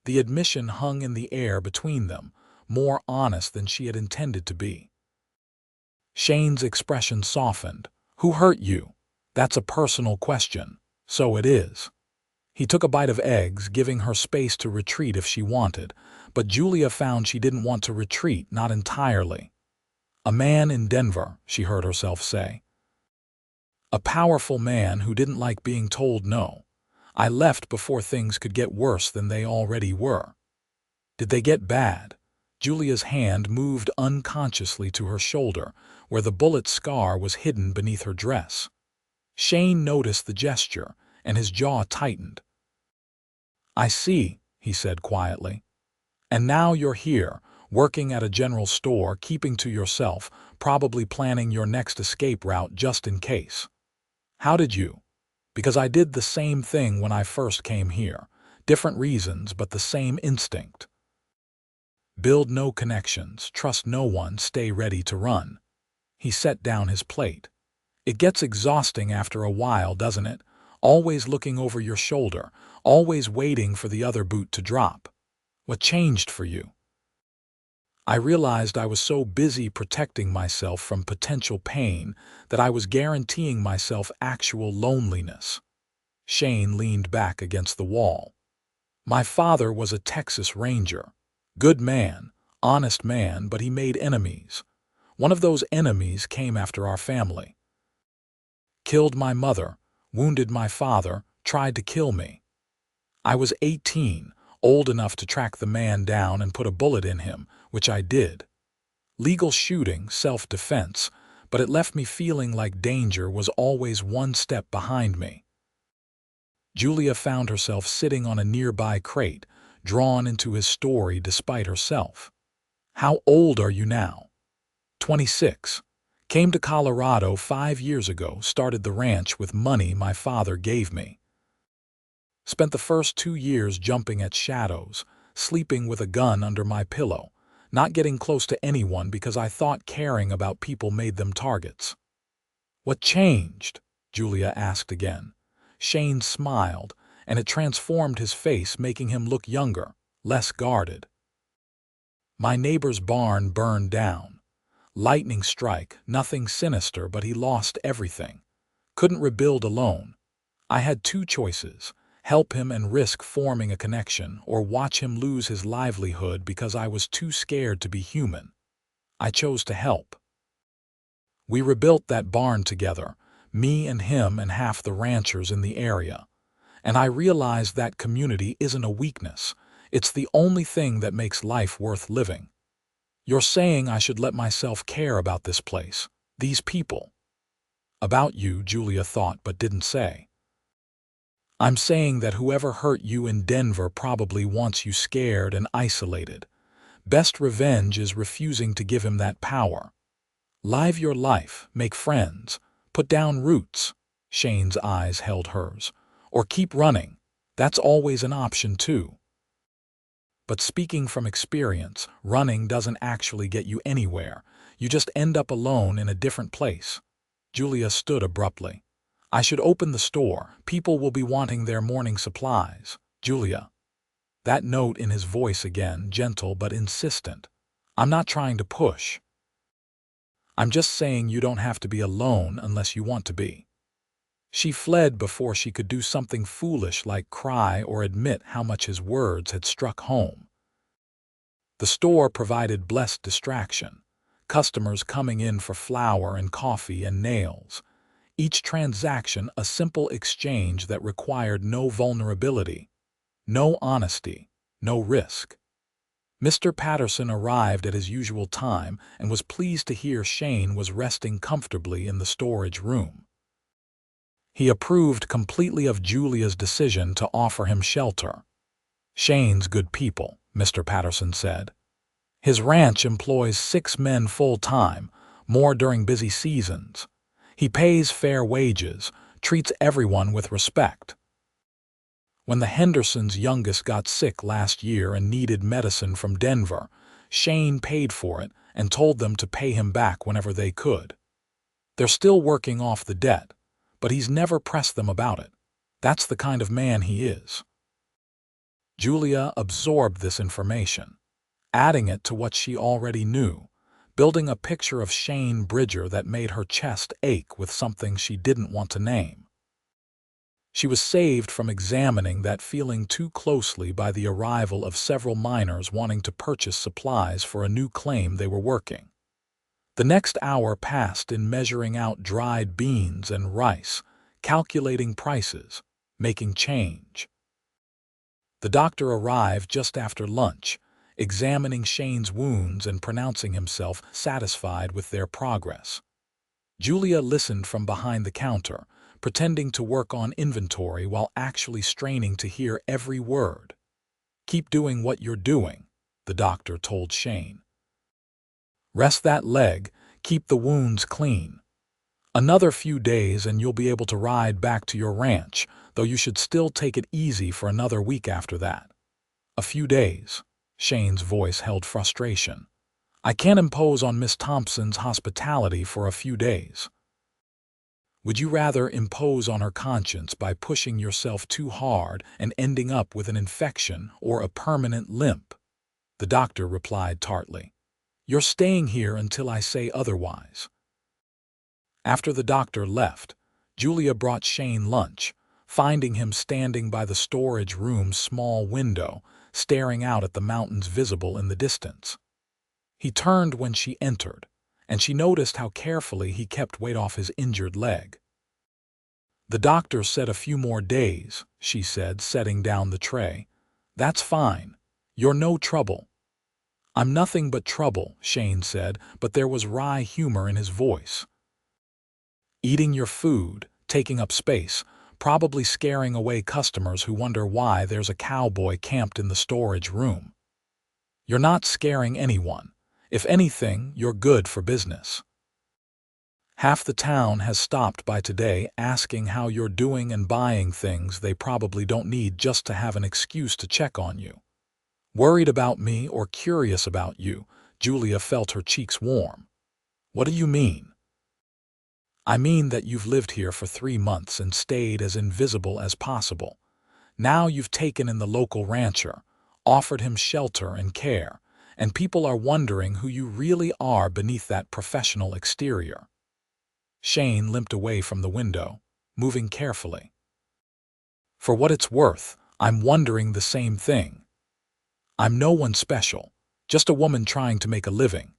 The admission hung in the air between them, more honest than she had intended to be. Shane's expression softened. Who hurt you? That's a personal question. So it is. He took a bite of eggs, giving her space to retreat if she wanted, but Julia found she didn't want to retreat, not entirely. A man in Denver, she heard herself say. A powerful man who didn't like being told no. I left before things could get worse than they already were. Did they get bad? Julia's hand moved unconsciously to her shoulder, where the bullet scar was hidden beneath her dress. Shane noticed the gesture, and his jaw tightened. I see, he said quietly. And now you're here, working at a general store, keeping to yourself, probably planning your next escape route just in case. How did you? Because I did the same thing when I first came here. Different reasons, but the same instinct. Build no connections, trust no one, stay ready to run. He set down his plate. It gets exhausting after a while, doesn't it? Always looking over your shoulder, always waiting for the other boot to drop. What changed for you? I realized I was so busy protecting myself from potential pain that I was guaranteeing myself actual loneliness. Shane leaned back against the wall. My father was a Texas Ranger. Good man, honest man, but he made enemies. One of those enemies came after our family. Killed my mother, wounded my father, tried to kill me. I was 18, old enough to track the man down and put a bullet in him, which I did. Legal shooting, self-defense, but it left me feeling like danger was always one step behind me. Julia found herself sitting on a nearby crate, drawn into his story despite herself. How old are you now? 26. Came to Colorado 5 years ago, started the ranch with money my father gave me. Spent the first 2 years jumping at shadows, sleeping with a gun under my pillow, not getting close to anyone because I thought caring about people made them targets. What changed? Julia asked again. Shane smiled, and it transformed his face, making him look younger, less guarded. My neighbor's barn burned down. Lightning strike, nothing sinister, but he lost everything. Couldn't rebuild alone. I had 2 choices, help him and risk forming a connection, or watch him lose his livelihood because I was too scared to be human. I chose to help. We rebuilt that barn together, me and him and half the ranchers in the area. And I realized that community isn't a weakness. It's the only thing that makes life worth living. You're saying I should let myself care about this place, these people. About you, Julia thought but didn't say. I'm saying that whoever hurt you in Denver probably wants you scared and isolated. Best revenge is refusing to give him that power. Live your life, make friends, put down roots. Shane's eyes held hers. Or keep running. That's always an option too. But speaking from experience, running doesn't actually get you anywhere. You just end up alone in a different place. Julia stood abruptly. I should open the store. People will be wanting their morning supplies. Julia. That note in his voice again, gentle but insistent. I'm not trying to push. I'm just saying you don't have to be alone unless you want to be." She fled before she could do something foolish like cry or admit how much his words had struck home. The store provided blessed distraction, customers coming in for flour and coffee and nails. Each transaction a simple exchange that required no vulnerability, no honesty, no risk. Mr. Patterson arrived at his usual time and was pleased to hear Shane was resting comfortably in the storage room. He approved completely of Julia's decision to offer him shelter. "Shane's good people," Mr. Patterson said. "His ranch employs 6 men full-time, more during busy seasons. He pays fair wages, treats everyone with respect. When the Hendersons' youngest got sick last year and needed medicine from Denver, Shane paid for it and told them to pay him back whenever they could. They're still working off the debt, but he's never pressed them about it. That's the kind of man he is." Julia absorbed this information, adding it to what she already knew, building a picture of Shane Bridger that made her chest ache with something she didn't want to name. She was saved from examining that feeling too closely by the arrival of several miners wanting to purchase supplies for a new claim they were working. The next hour passed in measuring out dried beans and rice, calculating prices, making change. The doctor arrived just after lunch, examining Shane's wounds and pronouncing himself satisfied with their progress. Julia listened from behind the counter, pretending to work on inventory while actually straining to hear every word. "Keep doing what you're doing," the doctor told Shane. "Rest that leg, keep the wounds clean. Another few days and you'll be able to ride back to your ranch, though you should still take it easy for another week after that." "A few days." Shane's voice held frustration. "I can't impose on Miss Thompson's hospitality for a few days." "Would you rather impose on her conscience by pushing yourself too hard and ending up with an infection or a permanent limp?" The doctor replied tartly. "You're staying here until I say otherwise." After the doctor left, Julia brought Shane lunch, finding him standing by the storage room's small window, staring out at the mountains visible in the distance. He turned when she entered, and she noticed how carefully he kept weight off his injured leg. "The doctor said a few more days," she said, setting down the tray. "That's fine. You're no trouble." "I'm nothing but trouble," Shane said, but there was wry humor in his voice. "Eating your food, taking up space, probably scaring away customers who wonder why there's a cowboy camped in the storage room. You're not scaring anyone. If anything, you're good for business. Half the town has stopped by today asking how you're doing and buying things they probably don't need just to have an excuse to check on you. Worried about me or curious about you." Julia felt her cheeks warm. "What do you mean?" "I mean that you've lived here for 3 months and stayed as invisible as possible. Now you've taken in the local rancher, offered him shelter and care, and people are wondering who you really are beneath that professional exterior." Shane limped away from the window, moving carefully. "For what it's worth, I'm wondering the same thing. I'm no one special, just a woman trying to make a living.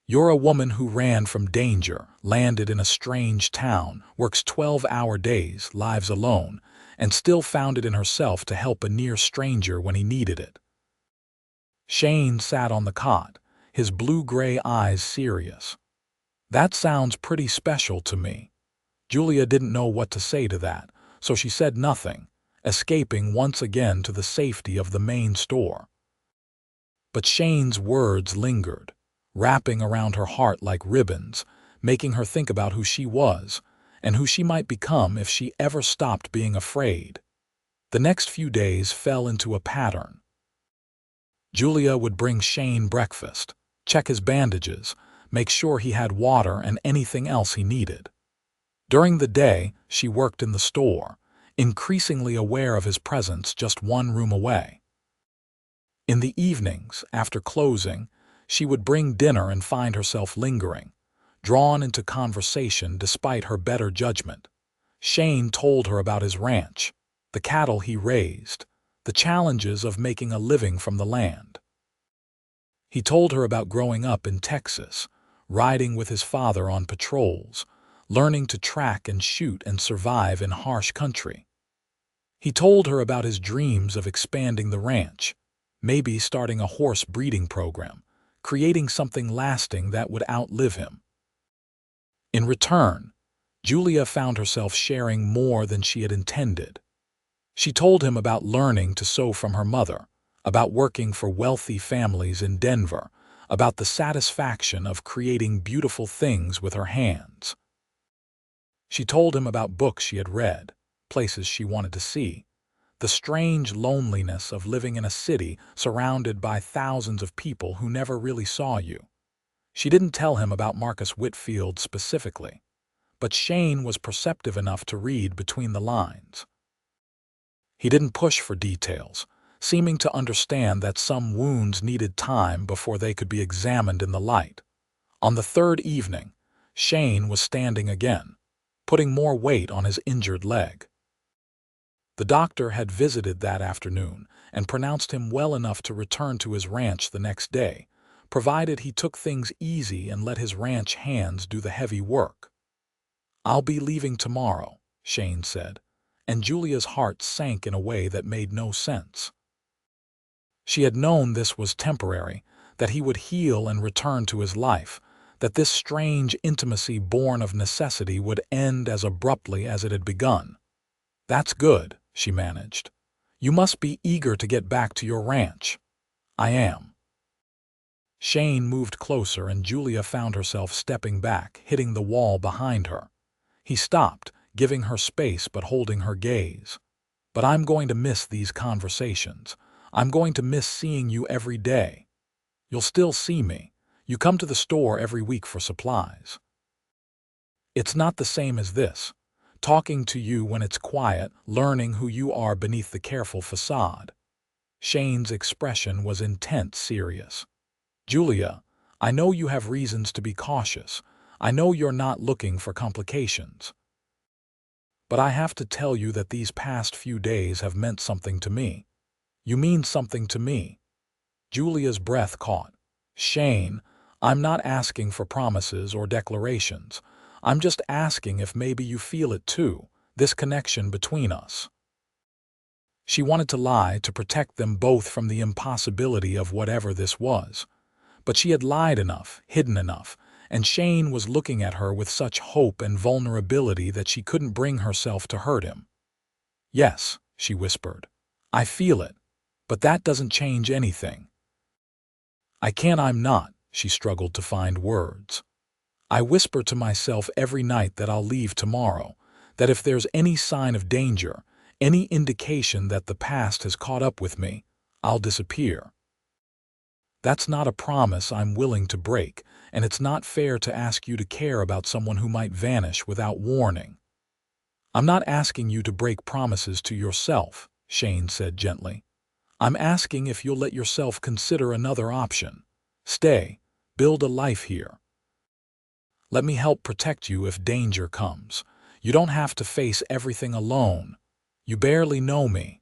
You're a woman who ran from danger, landed in a strange town, works 12-hour days, lives alone, and still found it in herself to help a near stranger when he needed it." Shane sat on the cot, his blue-gray eyes serious. "That sounds pretty special to me." Julia didn't know what to say to that, so she said nothing, escaping once again to the safety of the main store. But Shane's words lingered, wrapping around her heart like ribbons, making her think about who she was and who she might become if she ever stopped being afraid. The next few days fell into a pattern. Julia would bring Shane breakfast, check his bandages, make sure he had water and anything else he needed. During the day, she worked in the store, increasingly aware of his presence just one room away. In the evenings, after closing, she would bring dinner and find herself lingering, drawn into conversation despite her better judgment. Shane told her about his ranch, the cattle he raised, the challenges of making a living from the land. He told her about growing up in Texas, riding with his father on patrols, learning to track and shoot and survive in harsh country. He told her about his dreams of expanding the ranch, maybe starting a horse breeding program, creating something lasting that would outlive him. In return, Julia found herself sharing more than she had intended. She told him about learning to sew from her mother, about working for wealthy families in Denver, about the satisfaction of creating beautiful things with her hands. She told him about books she had read, places she wanted to see, the strange loneliness of living in a city surrounded by thousands of people who never really saw you. She didn't tell him about Marcus Whitfield specifically, but Shane was perceptive enough to read between the lines. He didn't push for details, seeming to understand that some wounds needed time before they could be examined in the light. On the third evening, Shane was standing again, putting more weight on his injured leg. The doctor had visited that afternoon and pronounced him well enough to return to his ranch the next day, provided he took things easy and let his ranch hands do the heavy work. "I'll be leaving tomorrow," Shane said, and Julia's heart sank in a way that made no sense. She had known this was temporary, that he would heal and return to his life, that this strange intimacy born of necessity would end as abruptly as it had begun. "That's good," she managed. "You must be eager to get back to your ranch." "I am." Shane moved closer and Julia found herself stepping back, hitting the wall behind her. He stopped, giving her space but holding her gaze. "But I'm going to miss these conversations. I'm going to miss seeing you every day. You'll still see me. You come to the store every week for supplies. It's not the same as this. Talking to you when it's quiet, learning who you are beneath the careful facade." Shane's expression was intense, serious. "Julia, I know you have reasons to be cautious. I know you're not looking for complications. But I have to tell you that these past few days have meant something to me. You mean something to me." Julia's breath caught. "Shane, I'm not asking for promises or declarations. I'm just asking if maybe you feel it too, this connection between us." She wanted to lie to protect them both from the impossibility of whatever this was. But she had lied enough, hidden enough, and Shane was looking at her with such hope and vulnerability that she couldn't bring herself to hurt him. "Yes," she whispered. "I feel it, but that doesn't change anything." I'm not," she struggled to find words. "I whisper to myself every night that I'll leave tomorrow, that if there's any sign of danger, any indication that the past has caught up with me, I'll disappear. That's not a promise I'm willing to break, and it's not fair to ask you to care about someone who might vanish without warning." "I'm not asking you to break promises to yourself," Shane said gently. "I'm asking if you'll let yourself consider another option. Stay, build a life here. Let me help protect you if danger comes. You don't have to face everything alone. You barely know me.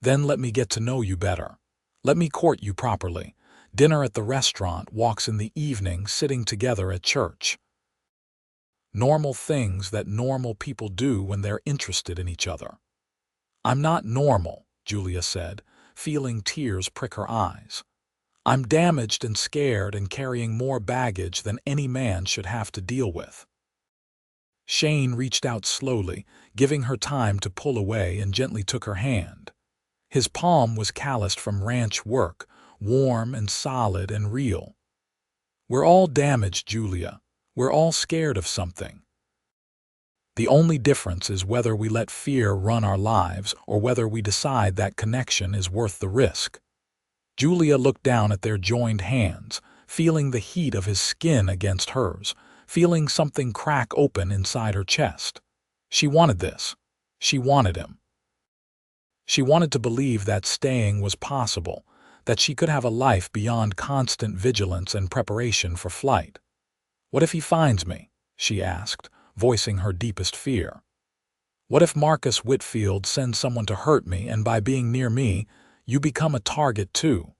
Then let me get to know you better. Let me court you properly. Dinner at the restaurant, walks in the evening, sitting together at church. Normal things that normal people do when they're interested in each other." "I'm not normal," Julia said, feeling tears prick her eyes. "I'm damaged and scared and carrying more baggage than any man should have to deal with." Shane reached out slowly, giving her time to pull away, and gently took her hand. His palm was calloused from ranch work, warm and solid and real. "We're all damaged, Julia. We're all scared of something. The only difference is whether we let fear run our lives or whether we decide that connection is worth the risk." Julia looked down at their joined hands, feeling the heat of his skin against hers, feeling something crack open inside her chest. She wanted this. She wanted him. She wanted to believe that staying was possible, that she could have a life beyond constant vigilance and preparation for flight. What if he finds me? She asked, voicing her deepest fear. What if Marcus Whitfield sends someone to hurt me, and by being near me, you become a target too?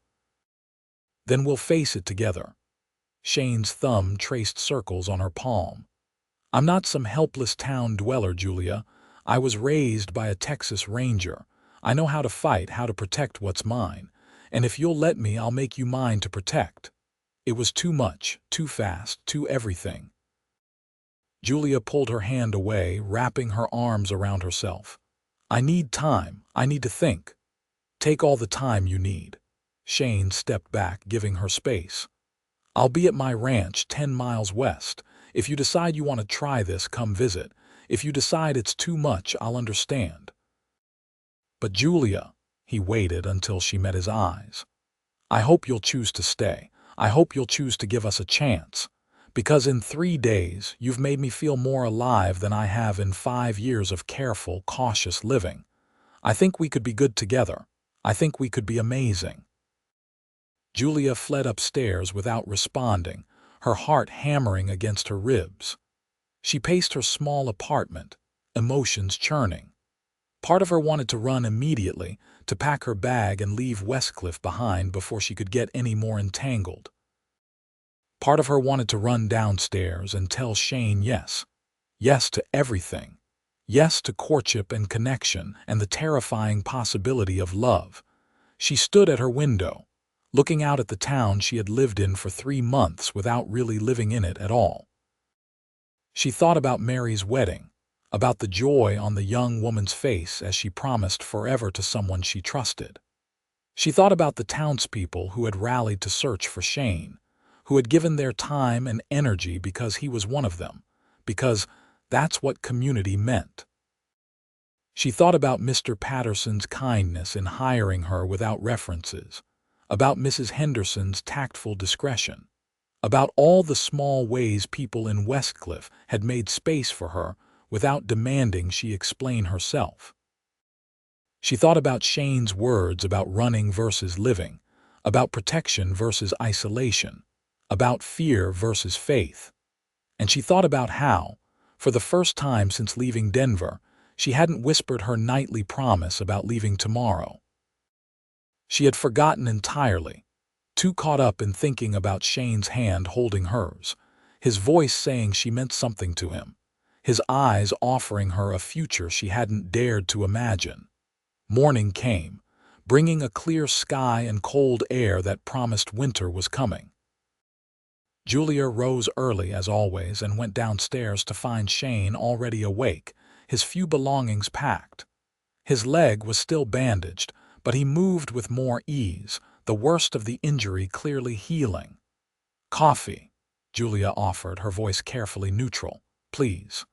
Then we'll face it together. Shane's thumb traced circles on her palm. I'm not some helpless town dweller, Julia. I was raised by a Texas Ranger. I know how to fight, how to protect what's mine. And if you'll let me, I'll make you mine to protect. It was too much, too fast, too everything. Julia pulled her hand away, wrapping her arms around herself. I need time. I need to think. Take all the time you need. Shane stepped back, giving her space. I'll be at my ranch 10 miles west. If you decide you want to try this, come visit. If you decide it's too much, I'll understand. But Julia, he waited until she met his eyes. I hope you'll choose to stay. I hope you'll choose to give us a chance. Because in 3 days, you've made me feel more alive than I have in 5 years of careful, cautious living. I think we could be good together. I think we could be amazing. Julia fled upstairs without responding, her heart hammering against her ribs. She paced her small apartment, emotions churning. Part of her wanted to run immediately, to pack her bag and leave Westcliffe behind before she could get any more entangled. Part of her wanted to run downstairs and tell Shane yes. Yes to everything. Yes to courtship and connection and the terrifying possibility of love. She stood at her window, looking out at the town she had lived in for 3 months without really living in it at all. She thought about Mary's wedding, about the joy on the young woman's face as she promised forever to someone she trusted. She thought about the townspeople who had rallied to search for Shane, who had given their time and energy because he was one of them, because that's what community meant. She thought about Mr. Patterson's kindness in hiring her without references, about Mrs. Henderson's tactful discretion, about all the small ways people in Westcliffe had made space for her without demanding she explain herself. She thought about Shane's words about running versus living, about protection versus isolation, about fear versus faith. And she thought about how, for the first time since leaving Denver, she hadn't whispered her nightly promise about leaving tomorrow. She had forgotten entirely, too caught up in thinking about Shane's hand holding hers, his voice saying she meant something to him, his eyes offering her a future she hadn't dared to imagine. Morning came, bringing a clear sky and cold air that promised winter was coming. Julia rose early as always and went downstairs to find Shane already awake, his few belongings packed. His leg was still bandaged, but he moved with more ease, the worst of the injury clearly healing. Coffee, Julia offered, her voice carefully neutral. Please.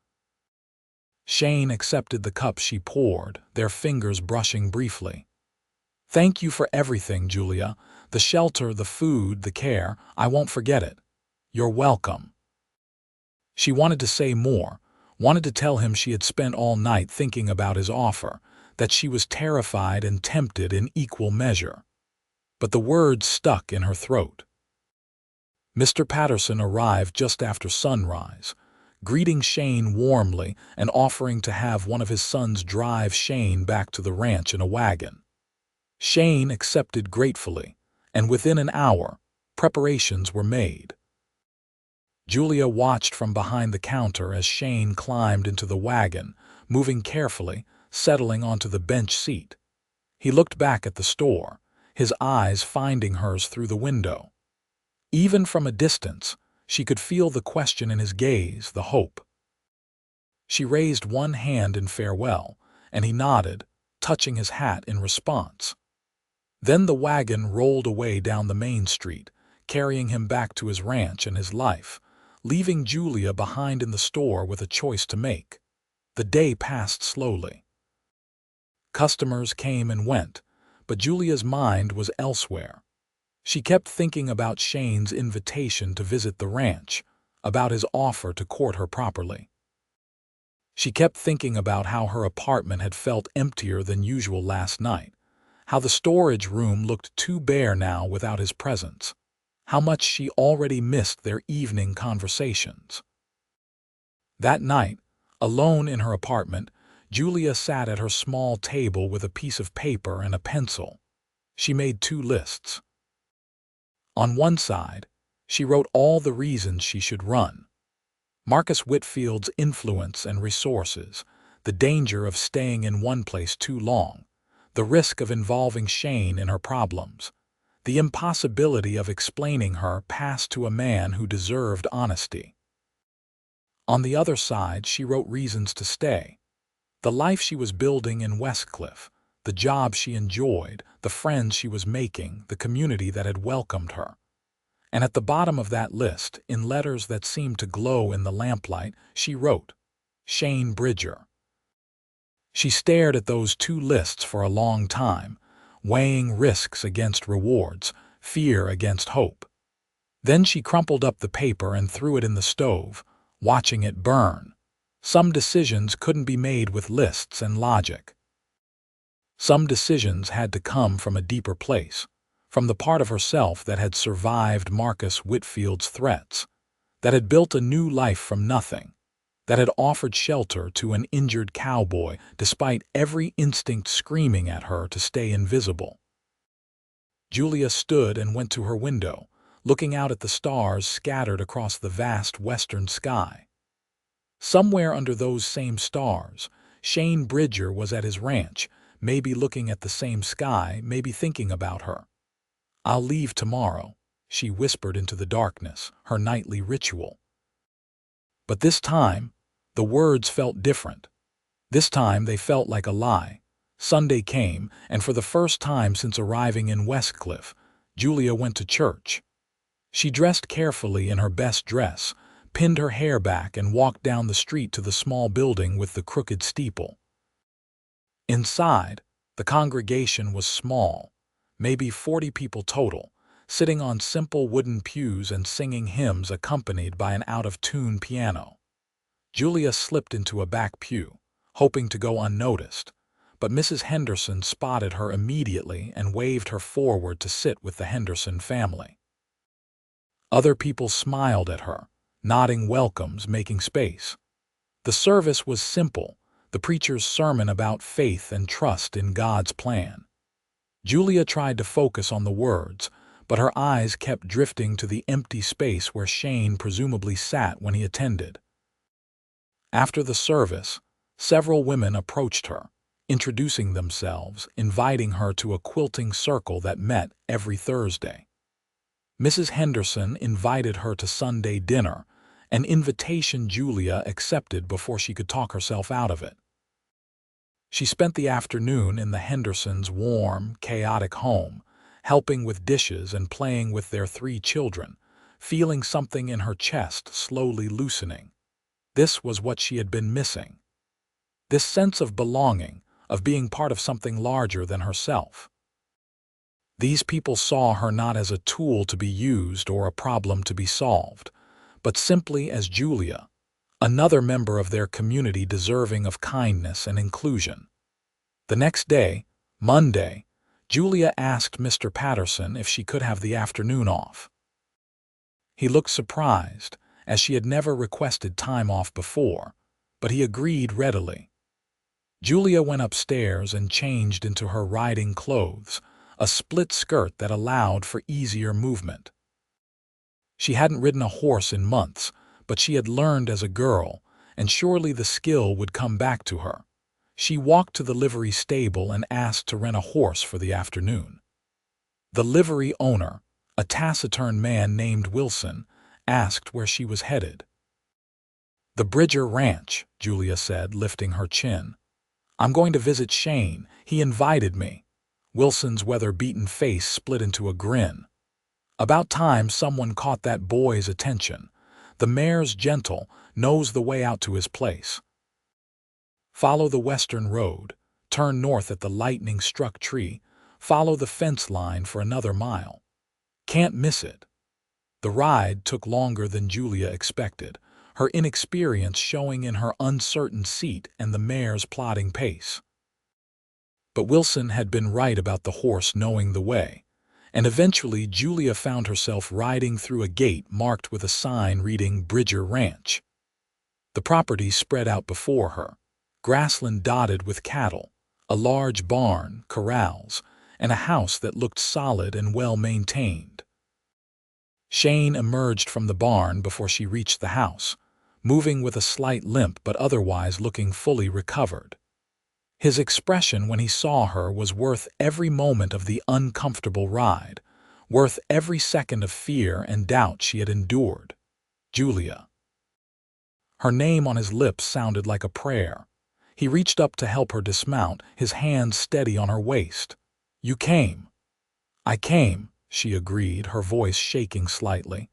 Shane accepted the cup she poured, their fingers brushing briefly. Thank you for everything, Julia. The shelter, the food, the care. I won't forget it. You're welcome. She wanted to say more, wanted to tell him she had spent all night thinking about his offer, that she was terrified and tempted in equal measure. But the words stuck in her throat. Mr. Patterson arrived just after sunrise, greeting Shane warmly and offering to have one of his sons drive Shane back to the ranch in a wagon. Shane accepted gratefully, and within an hour, preparations were made. Julia watched from behind the counter as Shane climbed into the wagon, moving carefully, settling onto the bench seat. He looked back at the store, his eyes finding hers through the window. Even from a distance, she could feel the question in his gaze, the hope. She raised one hand in farewell, and he nodded, touching his hat in response. Then the wagon rolled away down the main street, carrying him back to his ranch and his life, leaving Julia behind in the store with a choice to make. The day passed slowly. Customers came and went, but Julia's mind was elsewhere. She kept thinking about Shane's invitation to visit the ranch, about his offer to court her properly. She kept thinking about how her apartment had felt emptier than usual last night, how the storage room looked too bare now without his presence, how much she already missed their evening conversations. That night, alone in her apartment, Julia sat at her small table with a piece of paper and a pencil. She made 2 lists. On one side, she wrote all the reasons she should run. Marcus Whitfield's influence and resources, the danger of staying in one place too long, the risk of involving Shane in her problems, the impossibility of explaining her past to a man who deserved honesty. On the other side, she wrote reasons to stay. The life she was building in Westcliffe, the job she enjoyed, the friends she was making, the community that had welcomed her. And at the bottom of that list, in letters that seemed to glow in the lamplight, she wrote, Shane Bridger. She stared at those 2 lists for a long time, weighing risks against rewards, fear against hope. Then she crumpled up the paper and threw it in the stove, watching it burn. Some decisions couldn't be made with lists and logic. Some decisions had to come from a deeper place, from the part of herself that had survived Marcus Whitfield's threats, that had built a new life from nothing, that had offered shelter to an injured cowboy despite every instinct screaming at her to stay invisible. Julia stood and went to her window, looking out at the stars scattered across the vast western sky. Somewhere under those same stars, Shane Bridger was at his ranch, maybe looking at the same sky, maybe thinking about her. "I'll leave tomorrow," she whispered into the darkness, her nightly ritual. But this time, the words felt different. This time they felt like a lie. Sunday came, and for the first time since arriving in Westcliffe, Julia went to church. She dressed carefully in her best dress, pinned her hair back, and walked down the street to the small building with the crooked steeple. Inside, the congregation was small, maybe 40 people total, sitting on simple wooden pews and singing hymns accompanied by an out-of-tune piano. Julia slipped into a back pew, hoping to go unnoticed, but Mrs. Henderson spotted her immediately and waved her forward to sit with the Henderson family. Other people smiled at her, nodding welcomes, making space. The service was simple, the preacher's sermon about faith and trust in God's plan. Julia tried to focus on the words, but her eyes kept drifting to the empty space where Shane presumably sat when he attended. After the service, several women approached her, introducing themselves, inviting her to a quilting circle that met every Thursday. Mrs. Henderson invited her to Sunday dinner, an invitation Julia accepted before she could talk herself out of it. She spent the afternoon in the Hendersons' warm, chaotic home, helping with dishes and playing with their 3 children, feeling something in her chest slowly loosening. This was what she had been missing. This sense of belonging, of being part of something larger than herself. These people saw her not as a tool to be used or a problem to be solved, but simply as Julia, another member of their community deserving of kindness and inclusion. The next day, Monday, Julia asked Mr. Patterson if she could have the afternoon off. He looked surprised, as she had never requested time off before, but he agreed readily. Julia went upstairs and changed into her riding clothes, a split skirt that allowed for easier movement. She hadn't ridden a horse in months, but she had learned as a girl, and surely the skill would come back to her. She walked to the livery stable and asked to rent a horse for the afternoon. The livery owner, a taciturn man named Wilson, asked where she was headed. "The Bridger Ranch," Julia said, lifting her chin. "I'm going to visit Shane. He invited me." Wilson's weather-beaten face split into a grin. About time someone caught that boy's attention. The mayor's gentle, knows the way out to his place. Follow the western road, turn north at the lightning-struck tree, follow the fence line for another mile. Can't miss it. The ride took longer than Julia expected, her inexperience showing in her uncertain seat and the mare's plodding pace. But Wilson had been right about the horse knowing the way, and eventually Julia found herself riding through a gate marked with a sign reading Bridger Ranch. The property spread out before her, grassland dotted with cattle, a large barn, corrals, and a house that looked solid and well-maintained. Shane emerged from the barn before she reached the house, moving with a slight limp but otherwise looking fully recovered. His expression when he saw her was worth every moment of the uncomfortable ride, worth every second of fear and doubt she had endured. Julia. Her name on his lips sounded like a prayer. He reached up to help her dismount, his hands steady on her waist. "You came." "I came," she agreed, her voice shaking slightly.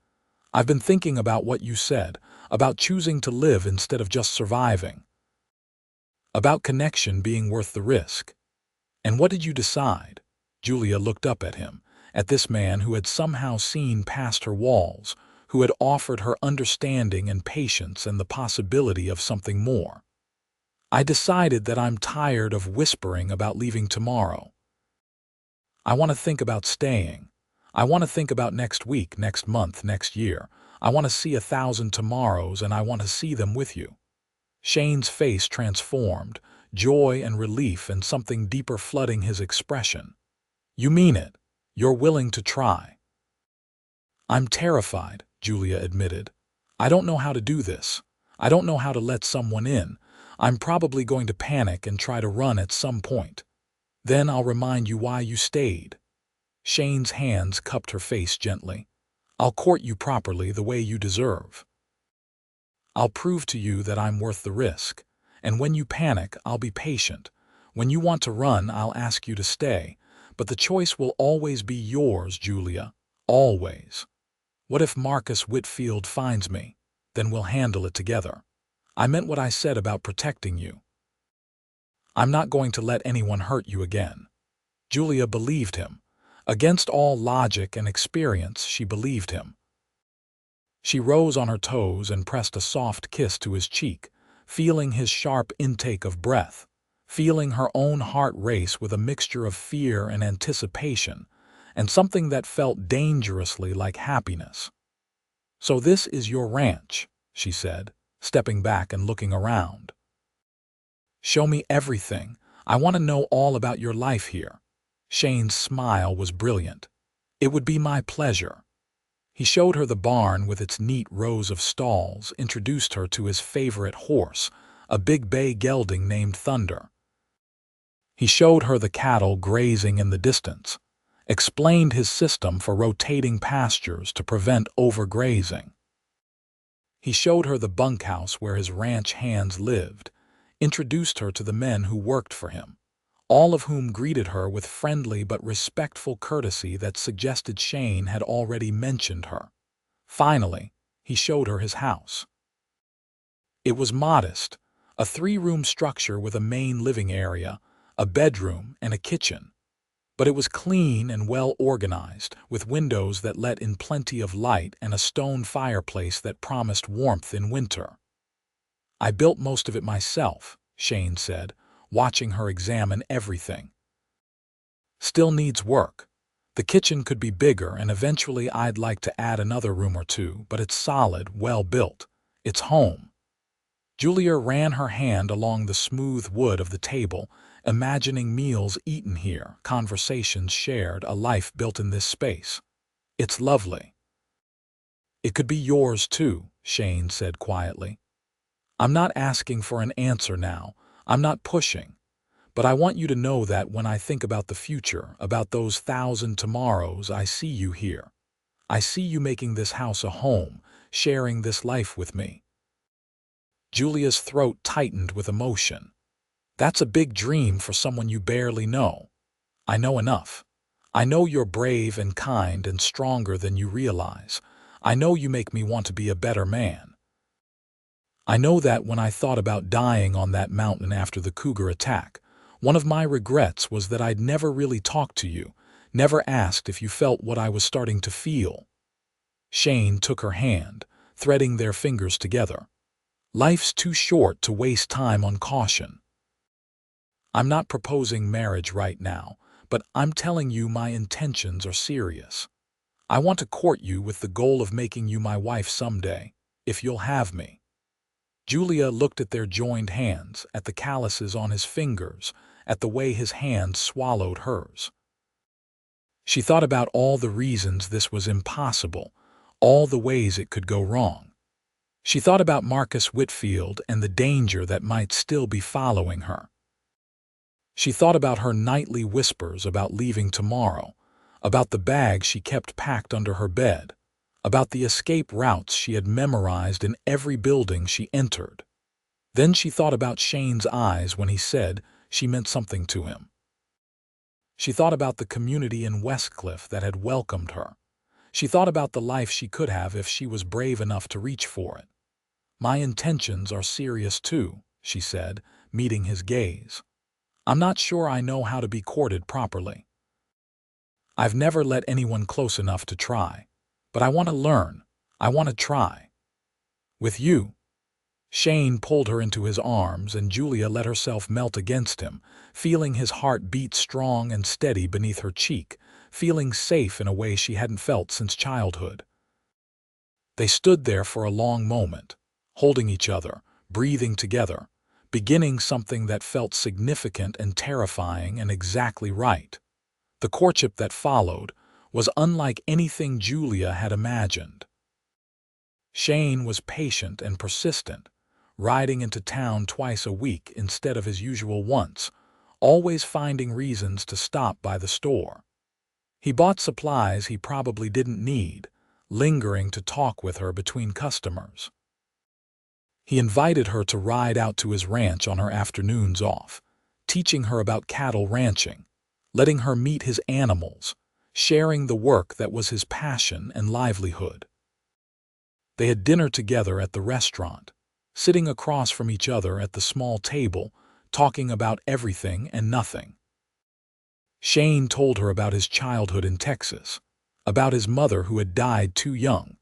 "I've been thinking about what you said, about choosing to live instead of just surviving. About connection being worth the risk. And what did you decide?" Julia looked up at him, at this man who had somehow seen past her walls, who had offered her understanding and patience and the possibility of something more. "I decided that I'm tired of whispering about leaving tomorrow. I want to think about staying. I want to think about next week, next month, next year. I want to see 1,000 tomorrows, and I want to see them with you." Shane's face transformed, joy and relief and something deeper flooding his expression. "You mean it. You're willing to try." "I'm terrified," Julia admitted. "I don't know how to do this. I don't know how to let someone in. I'm probably going to panic and try to run at some point. Then I'll remind you why you stayed." Shane's hands cupped her face gently. "I'll court you properly the way you deserve. I'll prove to you that I'm worth the risk. And when you panic, I'll be patient. When you want to run, I'll ask you to stay. But the choice will always be yours, Julia. Always. What if Marcus Whitfield finds me? Then we'll handle it together. I meant what I said about protecting you. I'm not going to let anyone hurt you again." Julia believed him. Against all logic and experience, she believed him. She rose on her toes and pressed a soft kiss to his cheek, feeling his sharp intake of breath, feeling her own heart race with a mixture of fear and anticipation, and something that felt dangerously like happiness. "So this is your ranch," she said, stepping back and looking around. "Show me everything. I want to know all about your life here." Shane's smile was brilliant. "It would be my pleasure." He showed her the barn with its neat rows of stalls, introduced her to his favorite horse, a big bay gelding named Thunder. He showed her the cattle grazing in the distance, explained his system for rotating pastures to prevent overgrazing. He showed her the bunkhouse where his ranch hands lived, introduced her to the men who worked for him, all of whom greeted her with friendly but respectful courtesy that suggested Shane had already mentioned her. Finally, he showed her his house. It was modest, a 3-room structure with a main living area, a bedroom, and a kitchen. But it was clean and well organized, with windows that let in plenty of light and a stone fireplace that promised warmth in winter. "I built most of it myself," Shane said, watching her examine everything. "Still needs work. The kitchen could be bigger, and eventually I'd like to add another room or two, but it's solid, well built. It's home." Julia ran her hand along the smooth wood of the table, imagining meals eaten here, conversations shared, a life built in this space. "It's lovely." "It could be yours too," Shane said quietly. "I'm not asking for an answer now. I'm not pushing. But I want you to know that when I think about the future, about those 1,000 tomorrows, I see you here. I see you making this house a home, sharing this life with me." Julia's throat tightened with emotion. "That's a big dream for someone you barely know." "I know enough. I know you're brave and kind and stronger than you realize. I know you make me want to be a better man. I know that when I thought about dying on that mountain after the cougar attack, one of my regrets was that I'd never really talked to you, never asked if you felt what I was starting to feel." Shane took her hand, threading their fingers together. "Life's too short to waste time on caution. I'm not proposing marriage right now, but I'm telling you my intentions are serious. I want to court you with the goal of making you my wife someday, if you'll have me." Julia looked at their joined hands, at the calluses on his fingers, at the way his hand swallowed hers. She thought about all the reasons this was impossible, all the ways it could go wrong. She thought about Marcus Whitfield and the danger that might still be following her. She thought about her nightly whispers about leaving tomorrow, about the bag she kept packed under her bed, about the escape routes she had memorized in every building she entered. Then she thought about Shane's eyes when he said she meant something to him. She thought about the community in Westcliffe that had welcomed her. She thought about the life she could have if she was brave enough to reach for it. "My intentions are serious too," she said, meeting his gaze. "I'm not sure I know how to be courted properly. I've never let anyone close enough to try. But I want to learn. I want to try. With you." Shane pulled her into his arms, and Julia let herself melt against him, feeling his heart beat strong and steady beneath her cheek, feeling safe in a way she hadn't felt since childhood. They stood there for a long moment, holding each other, breathing together, beginning something that felt significant and terrifying and exactly right. The courtship that followed was unlike anything Julia had imagined. Shane was patient and persistent, riding into town twice a week instead of his usual once, always finding reasons to stop by the store. He bought supplies he probably didn't need, lingering to talk with her between customers. He invited her to ride out to his ranch on her afternoons off, teaching her about cattle ranching, letting her meet his animals, sharing the work that was his passion and livelihood. They had dinner together at the restaurant, sitting across from each other at the small table, talking about everything and nothing. Shane told her about his childhood in Texas, about his mother who had died too young,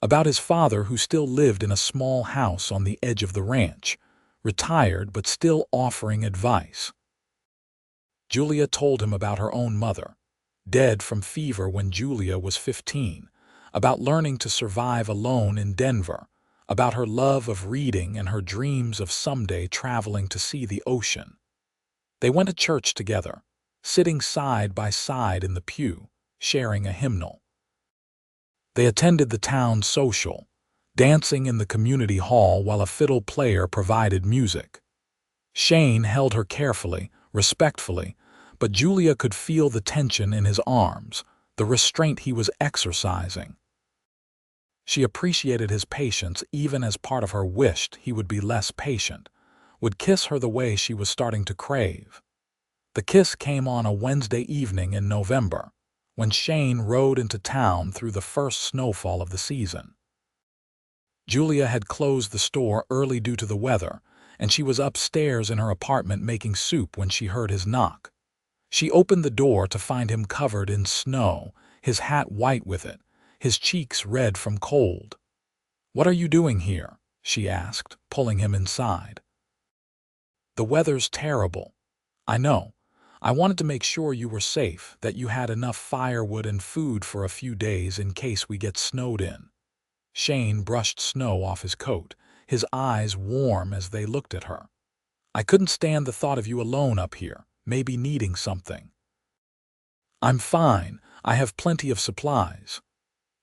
about his father who still lived in a small house on the edge of the ranch, retired but still offering advice. Julia told him about her own mother, dead from fever when Julia was 15, about learning to survive alone in Denver, about her love of reading and her dreams of someday traveling to see the ocean. They went to church together, sitting side by side in the pew, sharing a hymnal. They attended the town social, dancing in the community hall while a fiddle player provided music. Shane held her carefully, respectfully, but Julia could feel the tension in his arms, the restraint he was exercising. She appreciated his patience even as part of her wished he would be less patient, would kiss her the way she was starting to crave. The kiss came on a Wednesday evening in November, when Shane rode into town through the first snowfall of the season. Julia had closed the store early due to the weather, and she was upstairs in her apartment making soup when she heard his knock. She opened the door to find him covered in snow, his hat white with it, his cheeks red from cold. "What are you doing here?" she asked, pulling him inside. "The weather's terrible. I know. I wanted to make sure you were safe, that you had enough firewood and food for a few days in case we get snowed in." Shane brushed snow off his coat, his eyes warm as they looked at her. "I couldn't stand the thought of you alone up here, maybe needing something." "I'm fine. I have plenty of supplies."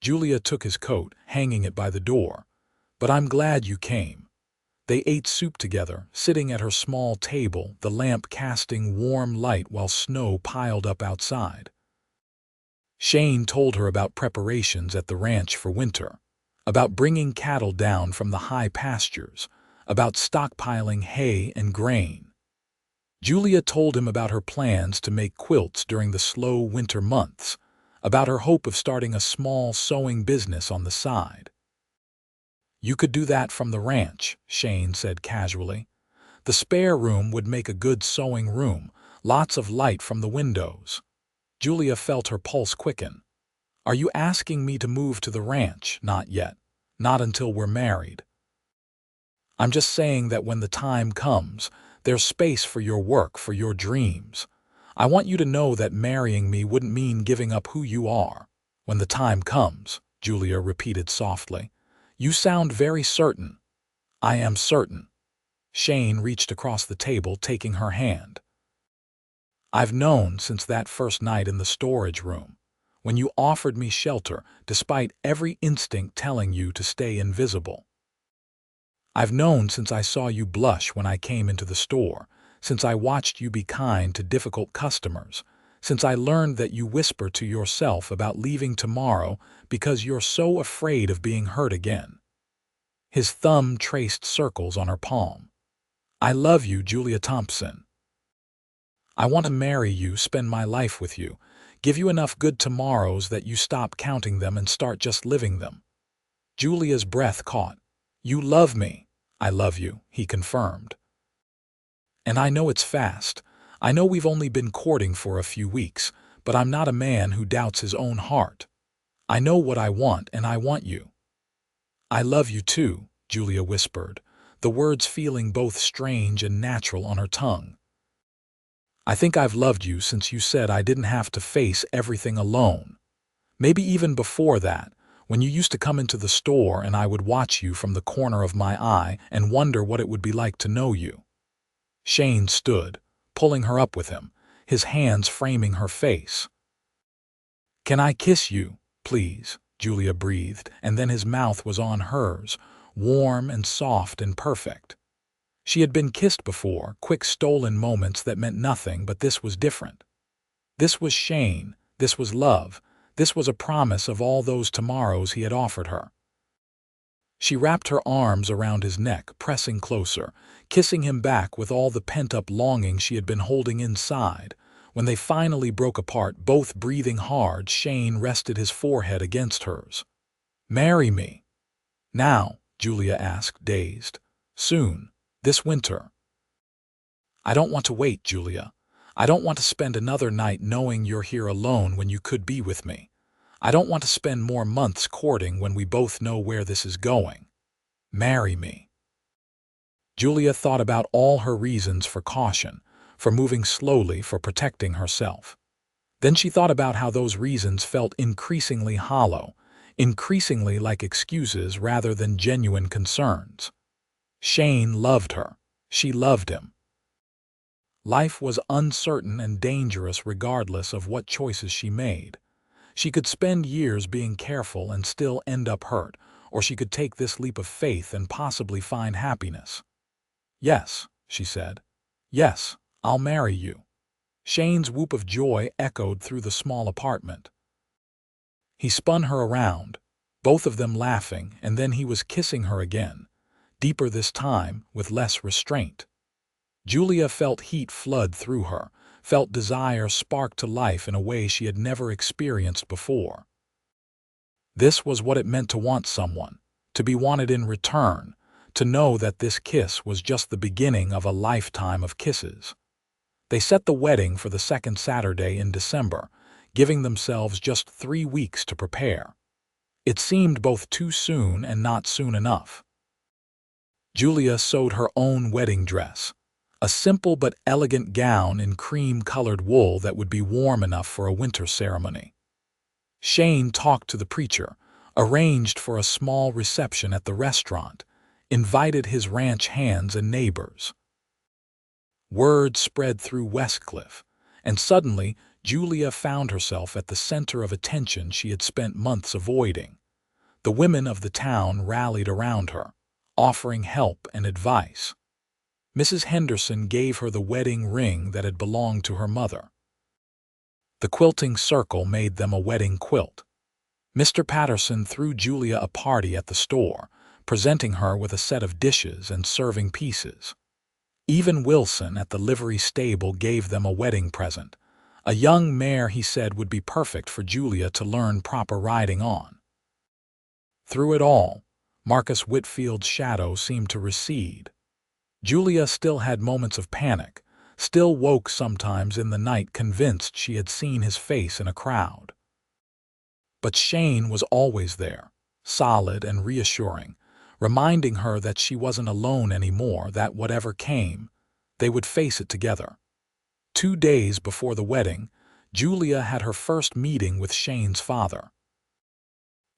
Julia took his coat, hanging it by the door. "But I'm glad you came." They ate soup together, sitting at her small table, the lamp casting warm light while snow piled up outside. Shane told her about preparations at the ranch for winter, about bringing cattle down from the high pastures, about stockpiling hay and grain. Julia told him about her plans to make quilts during the slow winter months, about her hope of starting a small sewing business on the side. "You could do that from the ranch," Shane said casually. "The spare room would make a good sewing room, lots of light from the windows." Julia felt her pulse quicken. "Are you asking me to move to the ranch?" "Not yet. Not until we're married. I'm just saying that when the time comes, there's space for your work, for your dreams. I want you to know that marrying me wouldn't mean giving up who you are. When the time comes, Julia repeated softly. You sound very certain. I am certain. Shane reached across the table, taking her hand. I've known since that first night in the storage room, when you offered me shelter despite every instinct telling you to stay invisible. I've known since I saw you blush when I came into the store, since I watched you be kind to difficult customers, since I learned that you whisper to yourself about leaving tomorrow because you're so afraid of being hurt again. His thumb traced circles on her palm. I love you, Julia Thompson. I want to marry you, spend my life with you, give you enough good tomorrows that you stop counting them and start just living them. Julia's breath caught. You love me. I love you, he confirmed. And I know it's fast. I know we've only been courting for a few weeks, but I'm not a man who doubts his own heart. I know what I want, and I want you. I love you too, Julia whispered, the words feeling both strange and natural on her tongue. I think I've loved you since you said I didn't have to face everything alone. Maybe even before that, when you used to come into the store and I would watch you from the corner of my eye and wonder what it would be like to know you. Shane stood, pulling her up with him, his hands framing her face. Can I kiss you, please? Julia breathed, and then his mouth was on hers, warm and soft and perfect. She had been kissed before, quick stolen moments that meant nothing, but this was different. This was Shane, this was love, this was a promise of all those tomorrows he had offered her. She wrapped her arms around his neck, pressing closer, kissing him back with all the pent-up longing she had been holding inside. When they finally broke apart, both breathing hard, Shane rested his forehead against hers. Marry me. Now, Julia asked, dazed. Soon. This winter. I don't want to wait, Julia. I don't want to spend another night knowing you're here alone when you could be with me. I don't want to spend more months courting when we both know where this is going. Marry me. Julia thought about all her reasons for caution, for moving slowly, for protecting herself. Then she thought about how those reasons felt increasingly hollow, increasingly like excuses rather than genuine concerns. Shane loved her. She loved him. Life was uncertain and dangerous regardless of what choices she made. She could spend years being careful and still end up hurt, or she could take this leap of faith and possibly find happiness. Yes, she said. Yes, I'll marry you. Shane's whoop of joy echoed through the small apartment. He spun her around, both of them laughing, and then he was kissing her again, deeper this time, with less restraint. Julia felt heat flood through her, felt desire spark to life in a way she had never experienced before. This was what it meant to want someone, to be wanted in return, to know that this kiss was just the beginning of a lifetime of kisses. They set the wedding for the second Saturday in December, giving themselves just 3 weeks to prepare. It seemed both too soon and not soon enough. Julia sewed her own wedding dress, a simple but elegant gown in cream-colored wool that would be warm enough for a winter ceremony. Shane talked to the preacher, arranged for a small reception at the restaurant, invited his ranch hands and neighbors. Word spread through Westcliffe, and suddenly Julia found herself at the center of attention she had spent months avoiding. The women of the town rallied around her, offering help and advice. Mrs. Henderson gave her the wedding ring that had belonged to her mother. The quilting circle made them a wedding quilt. Mr. Patterson threw Julia a party at the store, presenting her with a set of dishes and serving pieces. Even Wilson at the livery stable gave them a wedding present, a young mare he said would be perfect for Julia to learn proper riding on. Through it all, Marcus Whitfield's shadow seemed to recede. Julia still had moments of panic, still woke sometimes in the night convinced she had seen his face in a crowd. But Shane was always there, solid and reassuring, reminding her that she wasn't alone anymore, that whatever came, they would face it together. 2 days before the wedding, Julia had her first meeting with Shane's father.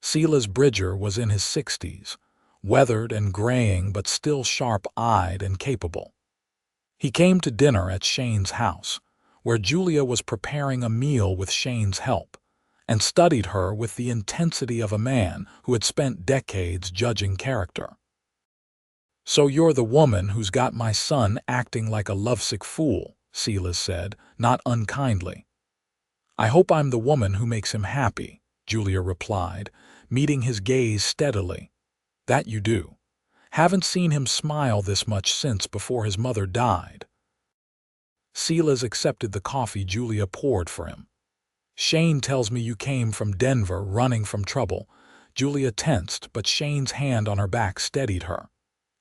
Silas Bridger was in his 60s, weathered and graying but still sharp-eyed and capable. He came to dinner at Shane's house, where Julia was preparing a meal with Shane's help, and studied her with the intensity of a man who had spent decades judging character. "So you're the woman who's got my son acting like a lovesick fool," Silas said, not unkindly. "I hope I'm the woman who makes him happy," Julia replied, meeting his gaze steadily. "That you do. Haven't seen him smile this much since before his mother died." Silas accepted the coffee Julia poured for him. "Shane tells me you came from Denver running from trouble." Julia tensed, but Shane's hand on her back steadied her.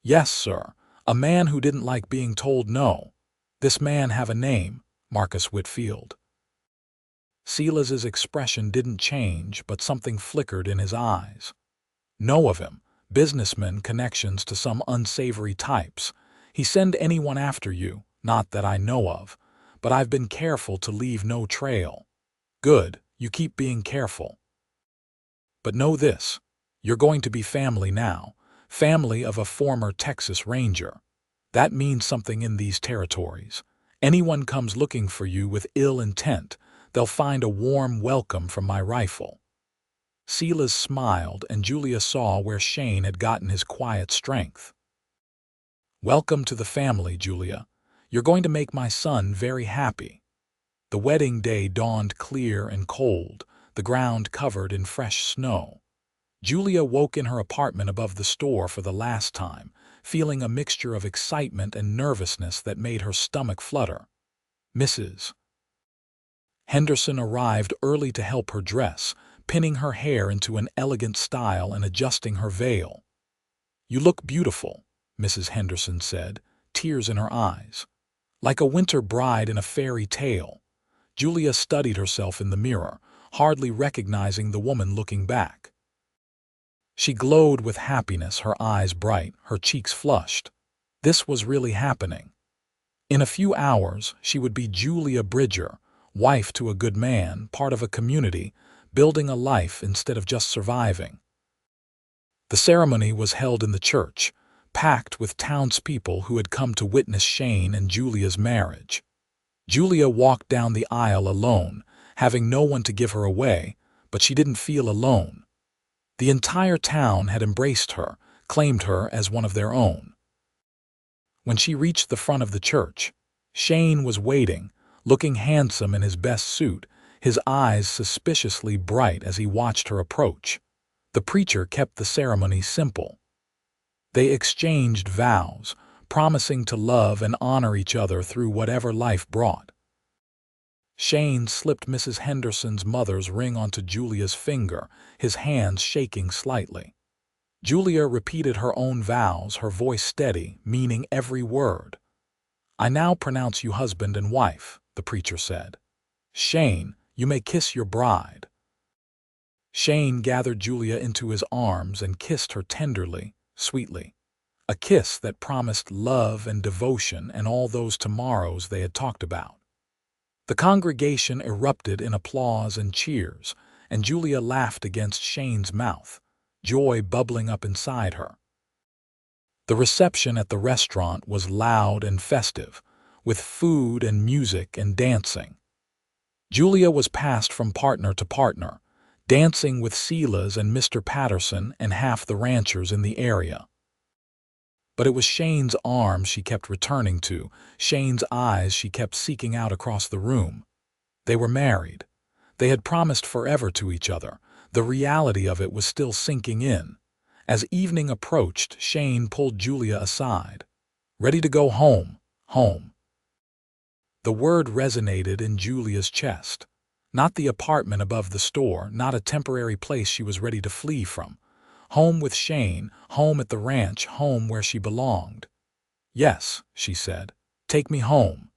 "Yes, sir. A man who didn't like being told no. This man have a name, Marcus Whitfield." Silas's expression didn't change, but something flickered in his eyes. "Know of him. Businessman connections to some unsavory types. He send anyone after you, not that I know of, but I've been careful to leave no trail." "Good, you keep being careful. But know this, you're going to be family now, family of a former Texas Ranger. That means something in these territories. Anyone comes looking for you with ill intent, they'll find a warm welcome from my rifle." Silas smiled, and Julia saw where Shane had gotten his quiet strength. "Welcome to the family, Julia. You're going to make my son very happy." The wedding day dawned clear and cold, the ground covered in fresh snow. Julia woke in her apartment above the store for the last time, feeling a mixture of excitement and nervousness that made her stomach flutter. Mrs. Henderson arrived early to help her dress, pinning her hair into an elegant style and adjusting her veil. "You look beautiful," Mrs. Henderson said, tears in her eyes. "Like a winter bride in a fairy tale." Julia studied herself in the mirror, hardly recognizing the woman looking back. She glowed with happiness, her eyes bright, her cheeks flushed. This was really happening. In a few hours, she would be Julia Bridger, wife to a good man, part of a community, building a life instead of just surviving. The ceremony was held in the church, packed with townspeople who had come to witness Shane and Julia's marriage. Julia walked down the aisle alone, having no one to give her away, but she didn't feel alone. The entire town had embraced her, claimed her as one of their own. When she reached the front of the church, Shane was waiting, looking handsome in his best suit, his eyes suspiciously bright as he watched her approach. The preacher kept the ceremony simple. They exchanged vows, promising to love and honor each other through whatever life brought. Shane slipped Mrs. Henderson's mother's ring onto Julia's finger, his hands shaking slightly. Julia repeated her own vows, her voice steady, meaning every word. "I now pronounce you husband and wife," the preacher said. "Shane, you may kiss your bride." Shane gathered Julia into his arms and kissed her tenderly, sweetly. A kiss that promised love and devotion and all those tomorrows they had talked about. The congregation erupted in applause and cheers, and Julia laughed against Shane's mouth, joy bubbling up inside her. The reception at the restaurant was loud and festive, with food and music and dancing. Julia was passed from partner to partner, dancing with Silas and Mr. Patterson and half the ranchers in the area. But it was Shane's arms she kept returning to, Shane's eyes she kept seeking out across the room. They were married. They had promised forever to each other. The reality of it was still sinking in. As evening approached, Shane pulled Julia aside. "Ready to go home, home." The word resonated in Julia's chest. Not the apartment above the store, not a temporary place she was ready to flee from. Home with Shane, home at the ranch, home where she belonged. "Yes," she said, "take me home."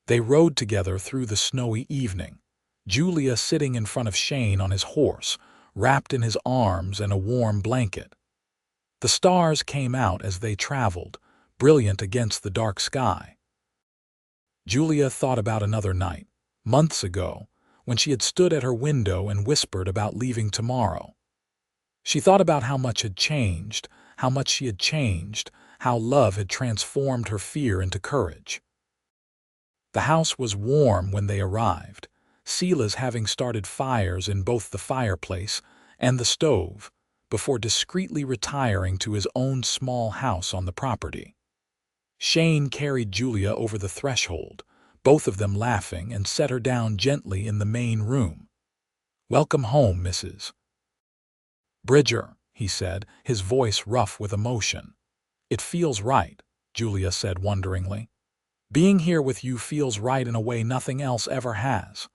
They rode together through the snowy evening, Julia sitting in front of Shane on his horse, wrapped in his arms and a warm blanket. The stars came out as they traveled, brilliant against the dark sky. Julia thought about another night, months ago, when she had stood at her window and whispered about leaving tomorrow. She thought about how much had changed, how much she had changed, how love had transformed her fear into courage. The house was warm when they arrived, Silas having started fires in both the fireplace and the stove, before discreetly retiring to his own small house on the property. Shane carried Julia over the threshold, both of them laughing, and set her down gently in the main room. "Welcome home, Mrs. Bridger," he said, his voice rough with emotion. "It feels right," Julia said wonderingly. "Being here with you feels right in a way nothing else ever has."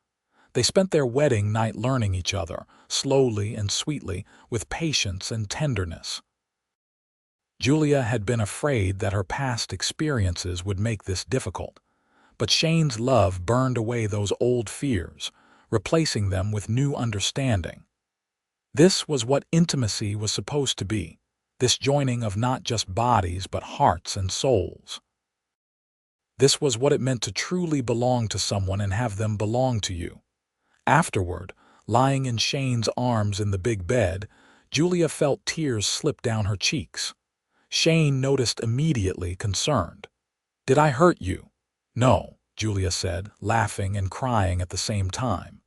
They spent their wedding night learning each other, slowly and sweetly, with patience and tenderness. Julia had been afraid that her past experiences would make this difficult, but Shane's love burned away those old fears, replacing them with new understanding. This was what intimacy was supposed to be, this joining of not just bodies but hearts and souls. This was what it meant to truly belong to someone and have them belong to you. Afterward, lying in Shane's arms in the big bed, Julia felt tears slip down her cheeks. Shane noticed immediately, concerned. "Did I hurt you?" "No," Julia said, laughing and crying at the same time.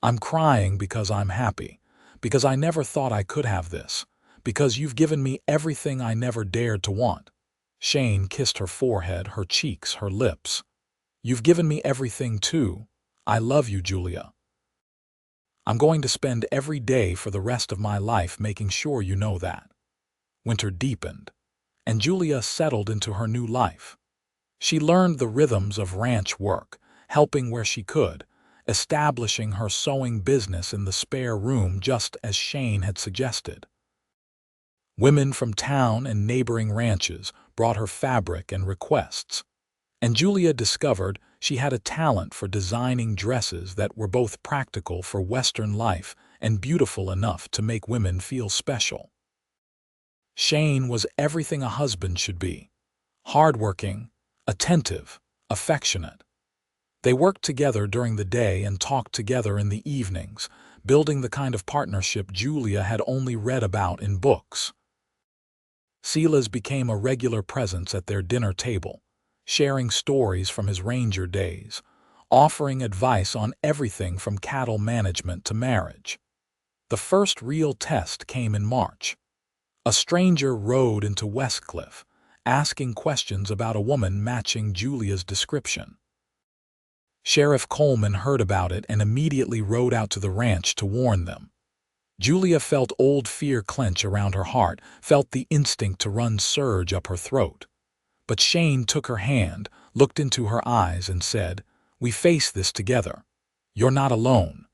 "I'm crying because I'm happy, because I never thought I could have this, because you've given me everything I never dared to want." Shane kissed her forehead, her cheeks, her lips. "You've given me everything too. I love you, Julia. I'm going to spend every day for the rest of my life making sure you know that." Winter deepened, and Julia settled into her new life. She learned the rhythms of ranch work, helping where she could, establishing her sewing business in the spare room just as Shane had suggested. Women from town and neighboring ranches brought her fabric and requests, and Julia discovered she had a talent for designing dresses that were both practical for Western life and beautiful enough to make women feel special. Shane was everything a husband should be: hardworking, attentive, affectionate. They worked together during the day and talked together in the evenings, building the kind of partnership Julia had only read about in books. Silas became a regular presence at their dinner table, sharing stories from his ranger days, offering advice on everything from cattle management to marriage. The first real test came in March. A stranger rode into Westcliffe, asking questions about a woman matching Julia's description. Sheriff Coleman heard about it and immediately rode out to the ranch to warn them. Julia felt old fear clench around her heart, felt the instinct to run surge up her throat. But Shane took her hand, looked into her eyes, and said, "We face this together. You're not alone."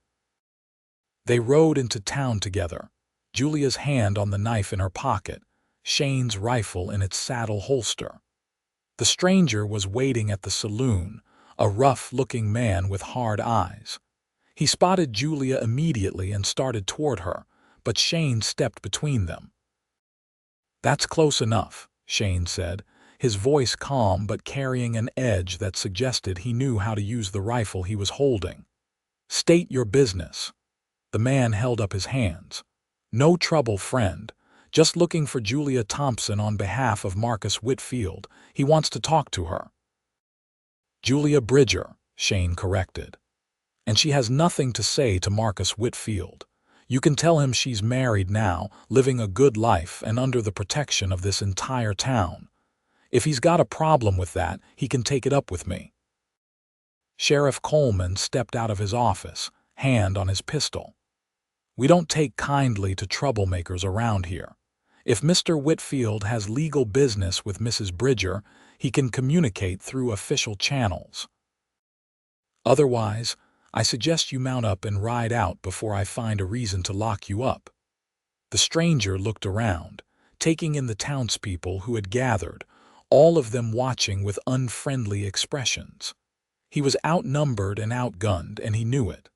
They rode into town together, Julia's hand on the knife in her pocket, Shane's rifle in its saddle holster. The stranger was waiting at the saloon, a rough-looking man with hard eyes. He spotted Julia immediately and started toward her, but Shane stepped between them. "That's close enough," Shane said, his voice calm but carrying an edge that suggested he knew how to use the rifle he was holding. "State your business." The man held up his hands. "No trouble, friend. Just looking for Julia Thompson on behalf of Marcus Whitfield. He wants to talk to her." "Julia Bridger," Shane corrected. "And she has nothing to say to Marcus Whitfield. You can tell him she's married now, living a good life and under the protection of this entire town. If he's got a problem with that, he can take it up with me." Sheriff Coleman stepped out of his office, hand on his pistol. "We don't take kindly to troublemakers around here. If Mr. Whitfield has legal business with Mrs. Bridger, he can communicate through official channels. Otherwise, I suggest you mount up and ride out before I find a reason to lock you up." The stranger looked around, taking in the townspeople who had gathered, all of them watching with unfriendly expressions. He was outnumbered and outgunned, and he knew it.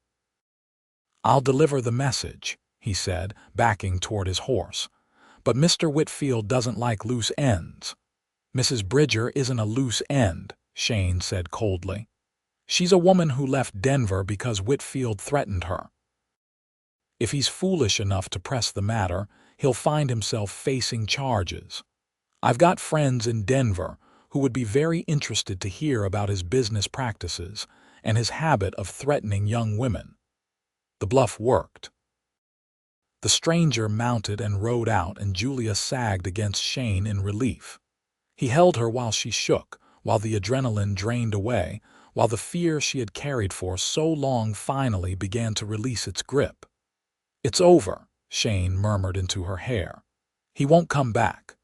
"I'll deliver the message," he said, backing toward his horse. "But Mr. Whitfield doesn't like loose ends." "Mrs. Bridger isn't a loose end," Shane said coldly. "She's a woman who left Denver because Whitfield threatened her. If he's foolish enough to press the matter, he'll find himself facing charges. I've got friends in Denver who would be very interested to hear about his business practices and his habit of threatening young women." The bluff worked. The stranger mounted and rode out, and Julia sagged against Shane in relief. He held her while she shook, while the adrenaline drained away, while the fear she had carried for so long finally began to release its grip. "It's over," Shane murmured into her hair. "He won't come back.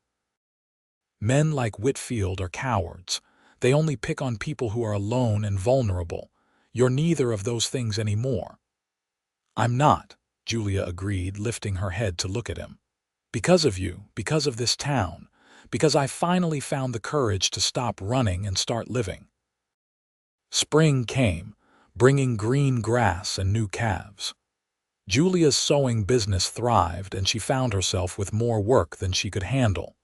Men like Whitfield are cowards. They only pick on people who are alone and vulnerable. You're neither of those things anymore." "I'm not," Julia agreed, lifting her head to look at him. "Because of you, because of this town, because I finally found the courage to stop running and start living." Spring came, bringing green grass and new calves. Julia's sewing business thrived, and she found herself with more work than she could handle.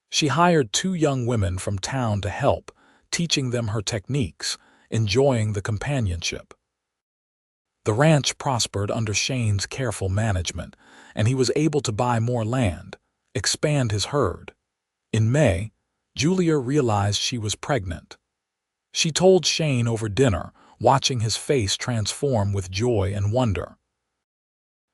She hired 2 young women from town to help, teaching them her techniques, enjoying the companionship. The ranch prospered under Shane's careful management, and he was able to buy more land, expand his herd. In May, Julia realized she was pregnant. She told Shane over dinner, watching his face transform with joy and wonder.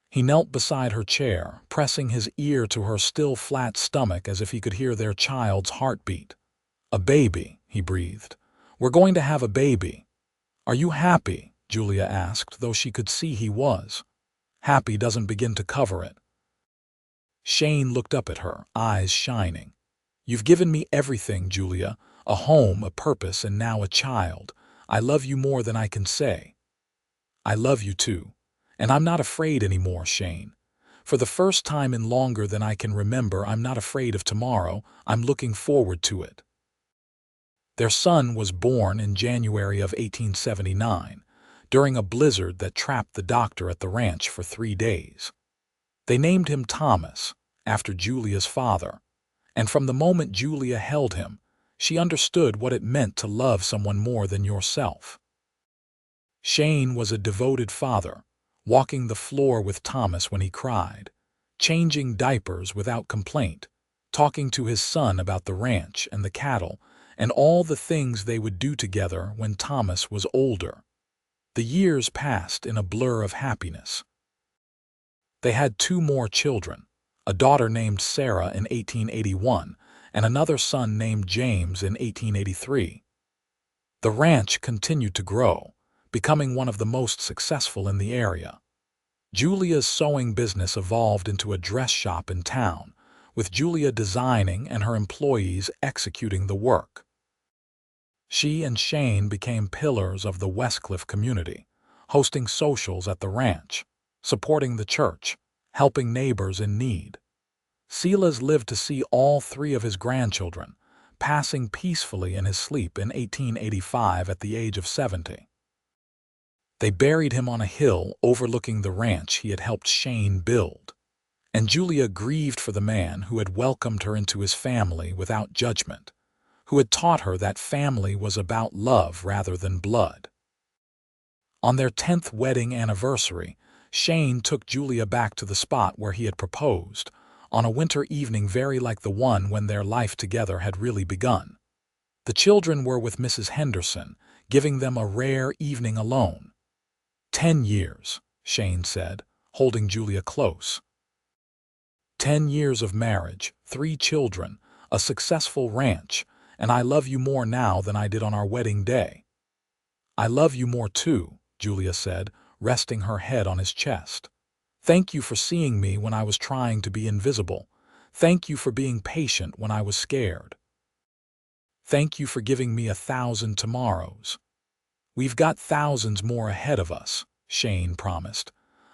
He knelt beside her chair, pressing his ear to her still flat stomach as if he could hear their child's heartbeat. "A baby," he breathed. "We're going to have a baby." "Are you happy?" Julia asked, though she could see he was. "Happy doesn't begin to cover it." Shane looked up at her, eyes shining. "You've given me everything, Julia. A home, a purpose, and now a child. I love you more than I can say." "I love you too. And I'm not afraid anymore, Shane. For the first time in longer than I can remember, I'm not afraid of tomorrow. I'm looking forward to it." Their son was born in January of 1879, during a blizzard that trapped the doctor at the ranch for 3 days. They named him Thomas, after Julia's father, and from the moment Julia held him, she understood what it meant to love someone more than yourself. Shane was a devoted father, walking the floor with Thomas when he cried, changing diapers without complaint, talking to his son about the ranch and the cattle and all the things they would do together when Thomas was older. The years passed in a blur of happiness. They had 2 more children, a daughter named Sarah in 1881 and another son named James in 1883. The ranch continued to grow, becoming one of the most successful in the area. Julia's sewing business evolved into a dress shop in town, with Julia designing and her employees executing the work. She and Shane became pillars of the Westcliffe community, hosting socials at the ranch, supporting the church, helping neighbors in need. Silas lived to see all 3 of his grandchildren, passing peacefully in his sleep in 1885 at the age of 70. They buried him on a hill overlooking the ranch he had helped Shane build, and Julia grieved for the man who had welcomed her into his family without judgment, who had taught her that family was about love rather than blood. On their 10th wedding anniversary, Shane took Julia back to the spot where he had proposed, on a winter evening very like the one when their life together had really begun. The children were with Mrs. Henderson, giving them a rare evening alone. 10 years, Shane said, holding Julia close. 10 years of marriage, 3 children, a successful ranch, and I love you more now than I did on our wedding day. "I love you more too," Julia said, resting her head on his chest. "Thank you for seeing me when I was trying to be invisible. Thank you for being patient when I was scared. Thank you for giving me 1,000 tomorrows. We've got thousands more ahead of us," Shane promised.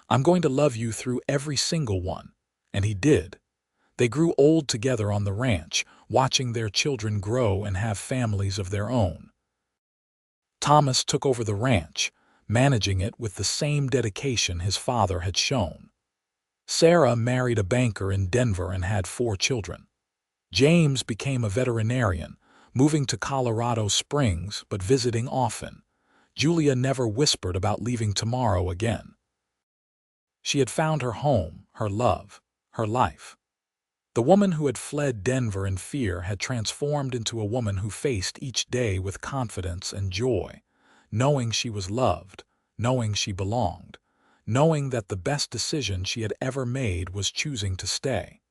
"I'm going to love you through every single one." And he did. They grew old together on the ranch, watching their children grow and have families of their own. Thomas took over the ranch, managing it with the same dedication his father had shown. Sarah married a banker in Denver and had 4 children. James became a veterinarian, moving to Colorado Springs but visiting often. Julia never whispered about leaving tomorrow again. She had found her home, her love, her life. The woman who had fled Denver in fear had transformed into a woman who faced each day with confidence and joy, knowing she was loved, knowing she belonged, knowing that the best decision she had ever made was choosing to stay.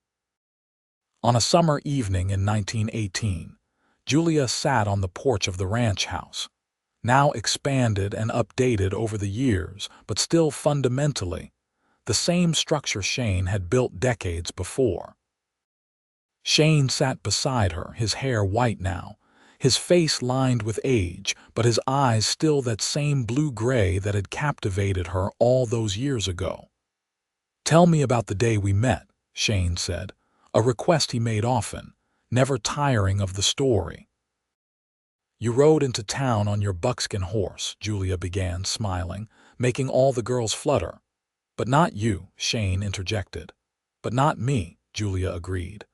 On a summer evening in 1918, Julia sat on the porch of the ranch house, now expanded and updated over the years, but still fundamentally the same structure Shane had built decades before. Shane sat beside her, his hair white now, his face lined with age, but his eyes still that same blue-gray that had captivated her all those years ago. "Tell me about the day we met," Shane said, a request he made often, never tiring of the story. "You rode into town on your buckskin horse," Julia began, smiling, making all the girls flutter. "But not you," Shane interjected. "But not me," Julia agreed.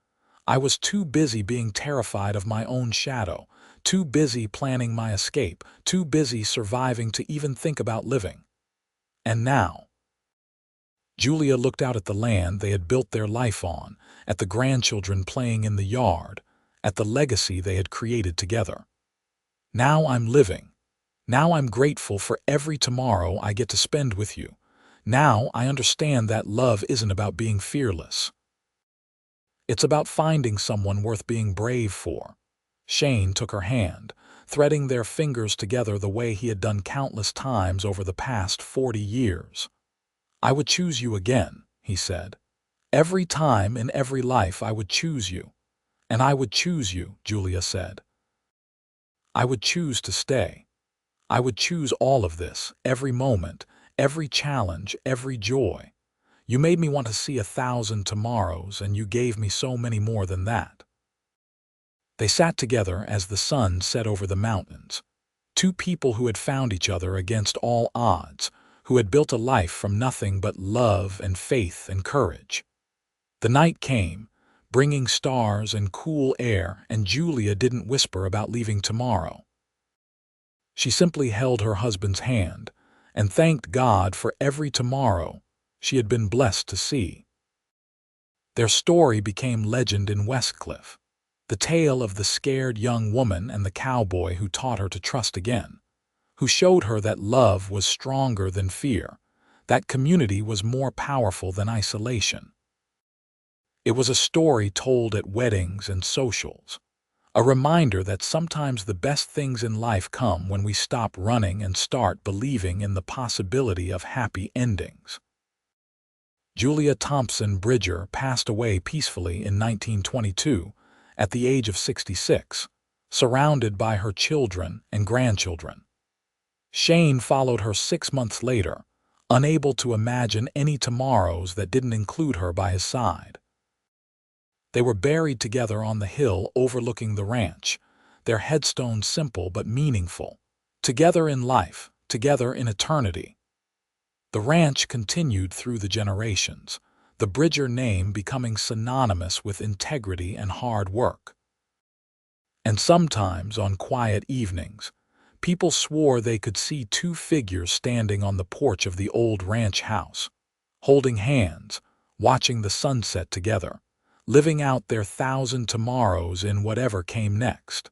"I was too busy being terrified of my own shadow, too busy planning my escape, too busy surviving to even think about living. And now—" Julia looked out at the land they had built their life on, at the grandchildren playing in the yard, at the legacy they had created together. "Now I'm living. Now I'm grateful for every tomorrow I get to spend with you. Now I understand that love isn't about being fearless. It's about finding someone worth being brave for." Shane took her hand, threading their fingers together the way he had done countless times over the past 40 years. "I would choose you again," he said. "Every time in every life I would choose you. And I would choose you," Julia said. "I would choose to stay. I would choose all of this, every moment, every challenge, every joy. You made me want to see 1,000 tomorrows, and you gave me so many more than that." They sat together as the sun set over the mountains. Two people who had found each other against all odds, who had built a life from nothing but love and faith and courage. The night came, bringing stars and cool air, and Julia didn't whisper about leaving tomorrow. She simply held her husband's hand and thanked God for every tomorrow she had been blessed to see. Their story became legend in Westcliffe, the tale of the scared young woman and the cowboy who taught her to trust again, who showed her that love was stronger than fear, that community was more powerful than isolation. It was a story told at weddings and socials, a reminder that sometimes the best things in life come when we stop running and start believing in the possibility of happy endings. Julia Thompson Bridger passed away peacefully in 1922 at the age of 66, surrounded by her children and grandchildren. Shane followed her 6 months later, unable to imagine any tomorrows that didn't include her by his side. They were buried together on the hill overlooking the ranch, their headstones simple but meaningful, together in life, together in eternity. The ranch continued through the generations, the Bridger name becoming synonymous with integrity and hard work. And sometimes, on quiet evenings, people swore they could see two figures standing on the porch of the old ranch house, holding hands, watching the sunset together, living out their 1,000 tomorrows in whatever came next.